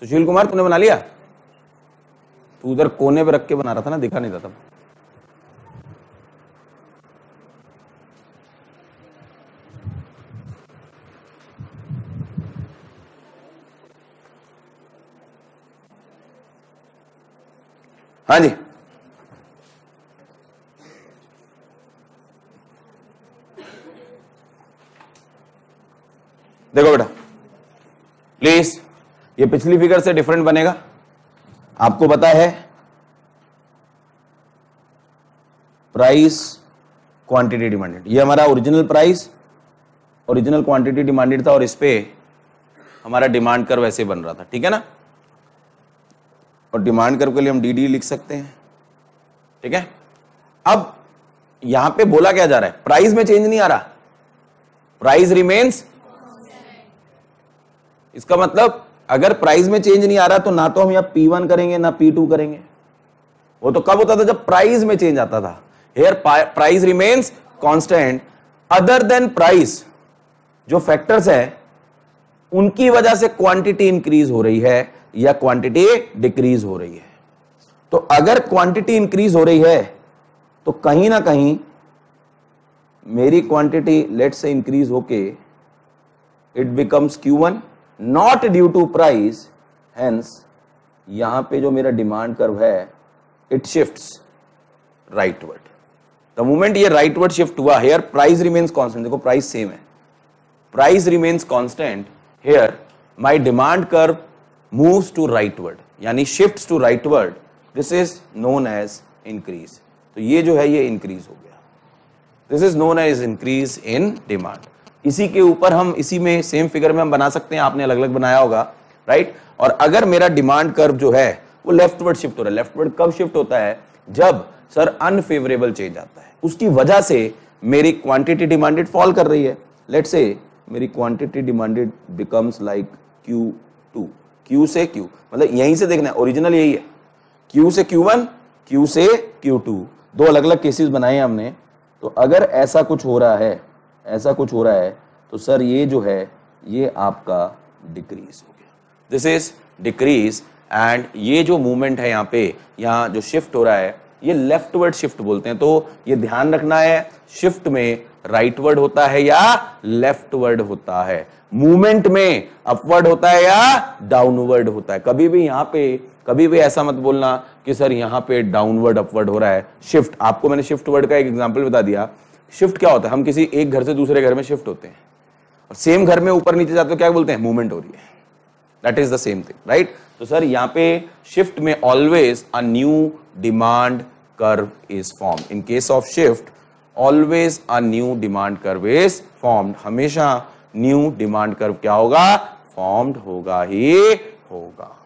Speaker 1: सुशील कुमार तूने बना लिया? तू उधर कोने पे रख के बना रहा था ना, दिखा नहीं था तब। हाँ जी देखो बेटा प्लीज, ये पिछली फिगर से डिफरेंट बनेगा। आपको पता है प्राइस क्वांटिटी डिमांडेड, ये हमारा original price original quantity demanded था, और इस पे हमारा डिमांड कर्व ऐसे बन रहा था, ठीक है ना। और डिमांड कर्व के लिए हम डी लिख सकते हैं, ठीक है। अब यहां पे बोला क्या जा रहा है, प्राइस में चेंज नहीं आ रहा, प्राइस रिमेन्स। इसका मतलब अगर प्राइस में चेंज नहीं आ रहा तो ना तो हम यहां P1 करेंगे ना P2 करेंगे। वो तो कब होता था, जब प्राइस में चेंज आता था। Here price remains constant other than price, जो फैक्टर्स है उनकी वजह से क्वांटिटी इंक्रीज हो रही है या क्वांटिटी डिक्रीज हो रही है। तो अगर क्वांटिटी इंक्रीज हो रही है तो कहीं ना कहीं मेरी क्वांटिटी लेट से इंक्रीज होके it becomes Q1 not due to price, hence यहां पे जो मेरा डिमांड कर्व है it shifts rightward. The moment ये राइटवर्ड शिफ्ट हुआ, हियर प्राइस रिमेन्स कांस्टेंट, देखो प्राइस सेम है, price remains constant, here my demand curve moves to rightward, यानी shifts to rightward, this is known as increase. तो ये जो है ये इंक्रीज हो गया, this is known as increase in demand. इसी के ऊपर हम इसी में सेम फिगर में हम बना सकते हैं, आपने अलग अलग बनाया होगा, राइट। और अगर मेरा डिमांड कर्व जो है वो लेफ्टवर्ड शिफ्ट हो रहा है, लेफ्टवर्ड कब शिफ्ट होता है, जब सर अनफेवरेबल चेंज आता है, उसकी वजह से मेरी क्वांटिटी डिमांडेड फॉल कर रही है। लेट्स से मेरी quantity demanded becomes like Q2, Q से Q, मतलब यहीं से देखना है, ओरिजिनल यही है, Q से Q1, Q से Q2, दो अलग अलग केसेस बनाए हैं हमने। तो अगर ऐसा कुछ हो रहा है, ऐसा कुछ हो रहा है, तो सर ये जो है ये आपका डिक्रीज हो गया, दिस इज डिक्रीज। एंड ये जो मूवमेंट है यहाँ पे, यहाँ जो शिफ्ट हो रहा है ये लेफ्टवर्ड शिफ्ट बोलते हैं। तो ये ध्यान रखना है, शिफ्ट में राइटवर्ड होता है या लेफ्टवर्ड होता है, मूवमेंट में अपवर्ड होता है या डाउनवर्ड होता है। कभी भी यहाँ पे कभी भी ऐसा मत बोलना कि सर यहाँ पे डाउनवर्ड अपवर्ड हो रहा है। शिफ्ट, आपको मैंने शिफ्ट वर्ड का एक एग्जांपल बता दिया। शिफ्ट क्या होता है, हम किसी एक घर से दूसरे घर में शिफ्ट होते हैं, और सेम घर में ऊपर नीचे जाते हो क्या बोलते हैं, मूवमेंट हो रही है, that is the same thing, right. तो सर यहाँ पे शिफ्ट में always a new demand curve is form, in case of shift always a new demand curve is formed, हमेशा न्यू डिमांड कर्व क्या होगा, फॉर्म्ड होगा ही होगा।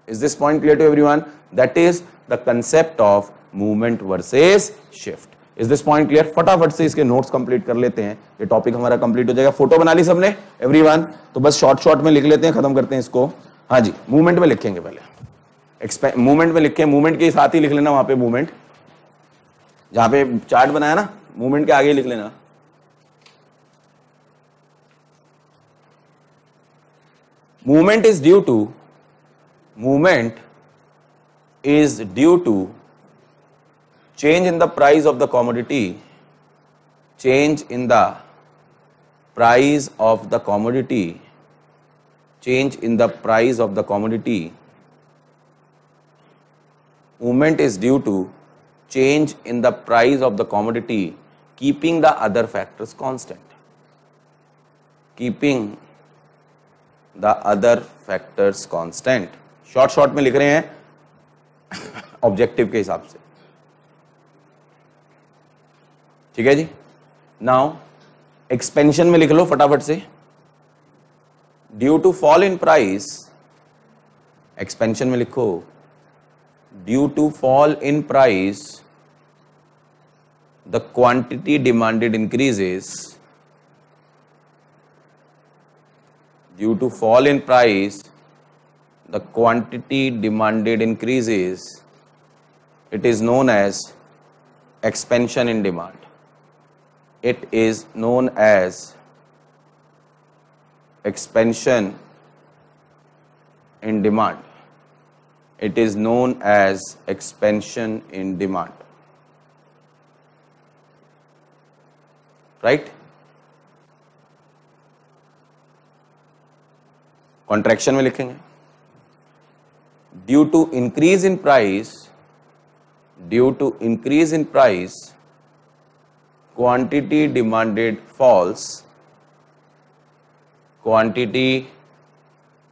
Speaker 1: Is this point clear to everyone? That is the concept of movement versus shift. Is this point clear? फटाफट से इसके notes complete कर लेते हैं, ये टॉपिक हमारा कंप्लीट हो जाएगा। फोटो बना ली सबने एवरीवन? तो बस शॉर्ट शॉर्ट में लिख लेते हैं, खत्म करते हैं इसको। हाँ जी, मूवमेंट में लिखेंगे पहले, मूवमेंट में लिखें, मूवमेंट के साथ ही लिख लेना वहां पे मूवमेंट, जहां पे चार्ट बनाया ना, मूवमेंट के आगे लिख लेना। movement is due to change in the price of the commodity, change in the price of the commodity, change in the price of the commodity. Movement is due to change in the price of the commodity, keeping the other factors constant, keeping the other factors constant। Short short में लिख रहे हैं objective के हिसाब से, ठीक है जी। Now expansion में लिख लो फटाफट से, due to fall in price, expansion में लिखो due to fall in price the quantity demanded increases, due to fall in price the quantity demanded increases, it is known as expansion in demand, it is known as expansion in demand, it is known as expansion in demand, right। Contraction में लिखेंगे due to increase in price, due to increase in price quantity demanded falls, quantity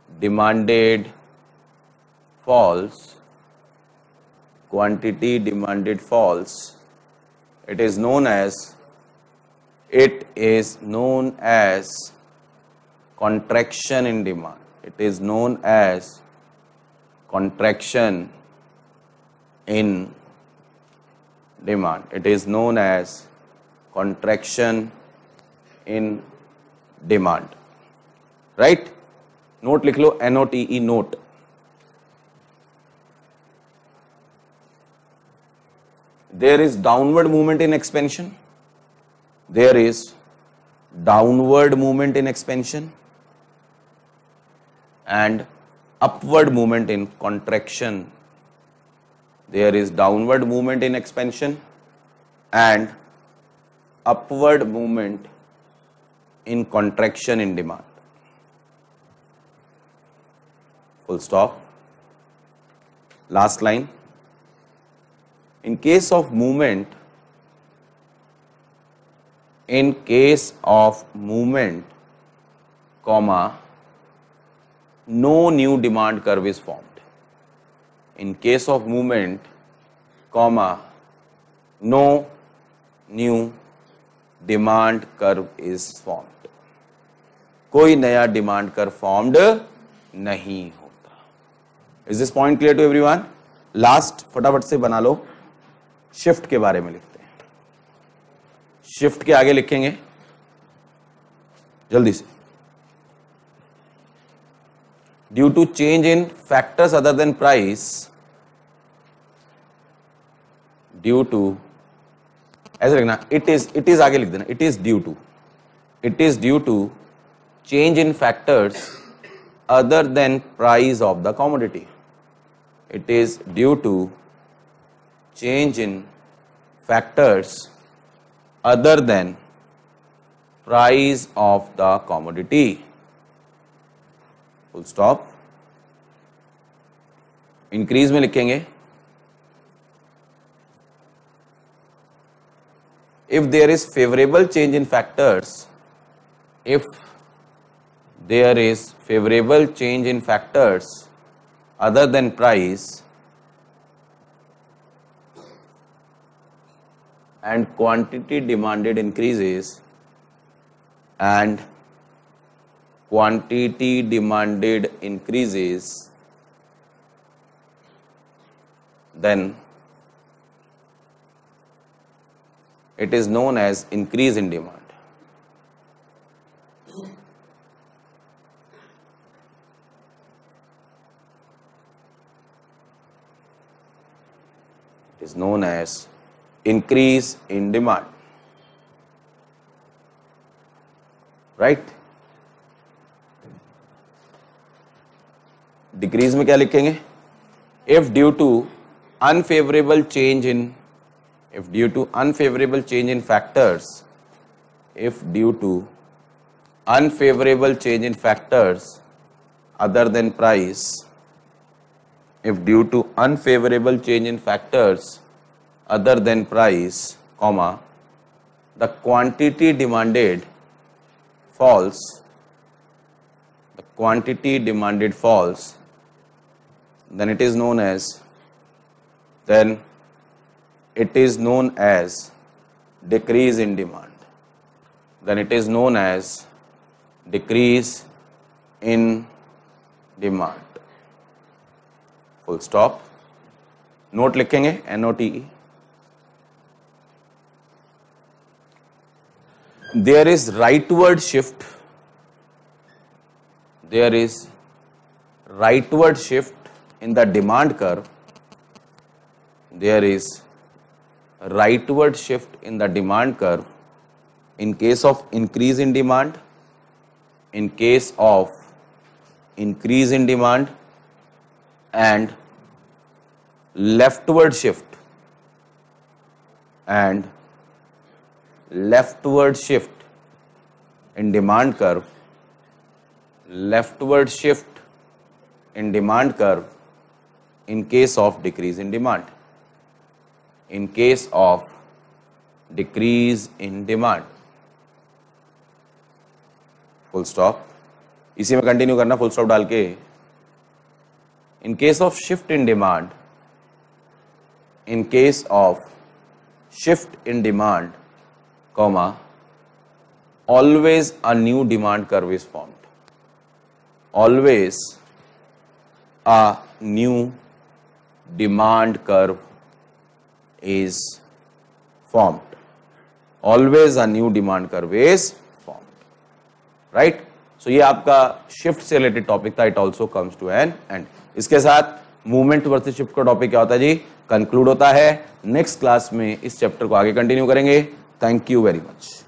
Speaker 1: demanded falls, quantity demanded falls, it is known as contraction in demand, it is known as contraction in demand, it is known as contraction in demand, right। Note लिख लो, NOTE, note. There is downward movement in expansion, there is downward movement in expansion and upward movement in contraction, there is downward movement in expansion and upward movement in contraction in demand, full stop, last line। In case of movement, comma, no new demand curve is formed, in case of movement, comma, no new demand curve is formed, कोई नया demand curve formed नहीं होता। Is this point clear to everyone? Last फटाफट से बना लो, shift के बारे में लिखते हैं, शिफ्ट के आगे लिखेंगे जल्दी से, due to change in factors other than price, due to, ऐसे लिखना, इट इज आगे लिख देना, it is due to change in factors other than price of the commodity, it is due to change in factors other than price of the commodity, full stop। Increase में लिखेंगे, if there is favorable change in factors, if there is favorable change in factors other than price and quantity demanded increases and quantity demanded increases, then it is known as increase in demand. It is known as increase in demand, right? Decrease में क्या लिखेंगे? If due to unfavorable change in factors, if due to unfavorable change in factors other than price, if due to unfavorable change in factors other than price, comma, the quantity demanded falls, then it is known as decrease in demand. Then it is known as decrease in demand. Full stop. Note लिखेंगे NOTE. There is rightward shift. There is rightward shift in the demand curve. There is rightward shift in the demand curve in case of increase in demand, in case of increase in demand, and leftward shift in demand curve, leftward shift in demand curve in case of decrease in demand, in case of decrease in demand. Full stop. इसी में continue करना full stop डाल के. इन case of shift in demand, in case of shift in demand, comma, always a new demand curve is formed. Always a new demand curve is formed. Always a new demand curve is formed. Right? So ये आपका shift से related topic था. It also comes to an end. इसके साथ movement versus shift का topic क्या होता है जी? कंक्लूड होता है. नेक्स्ट क्लास में इस चैप्टर को आगे कंटिन्यू करेंगे. Thank you very much.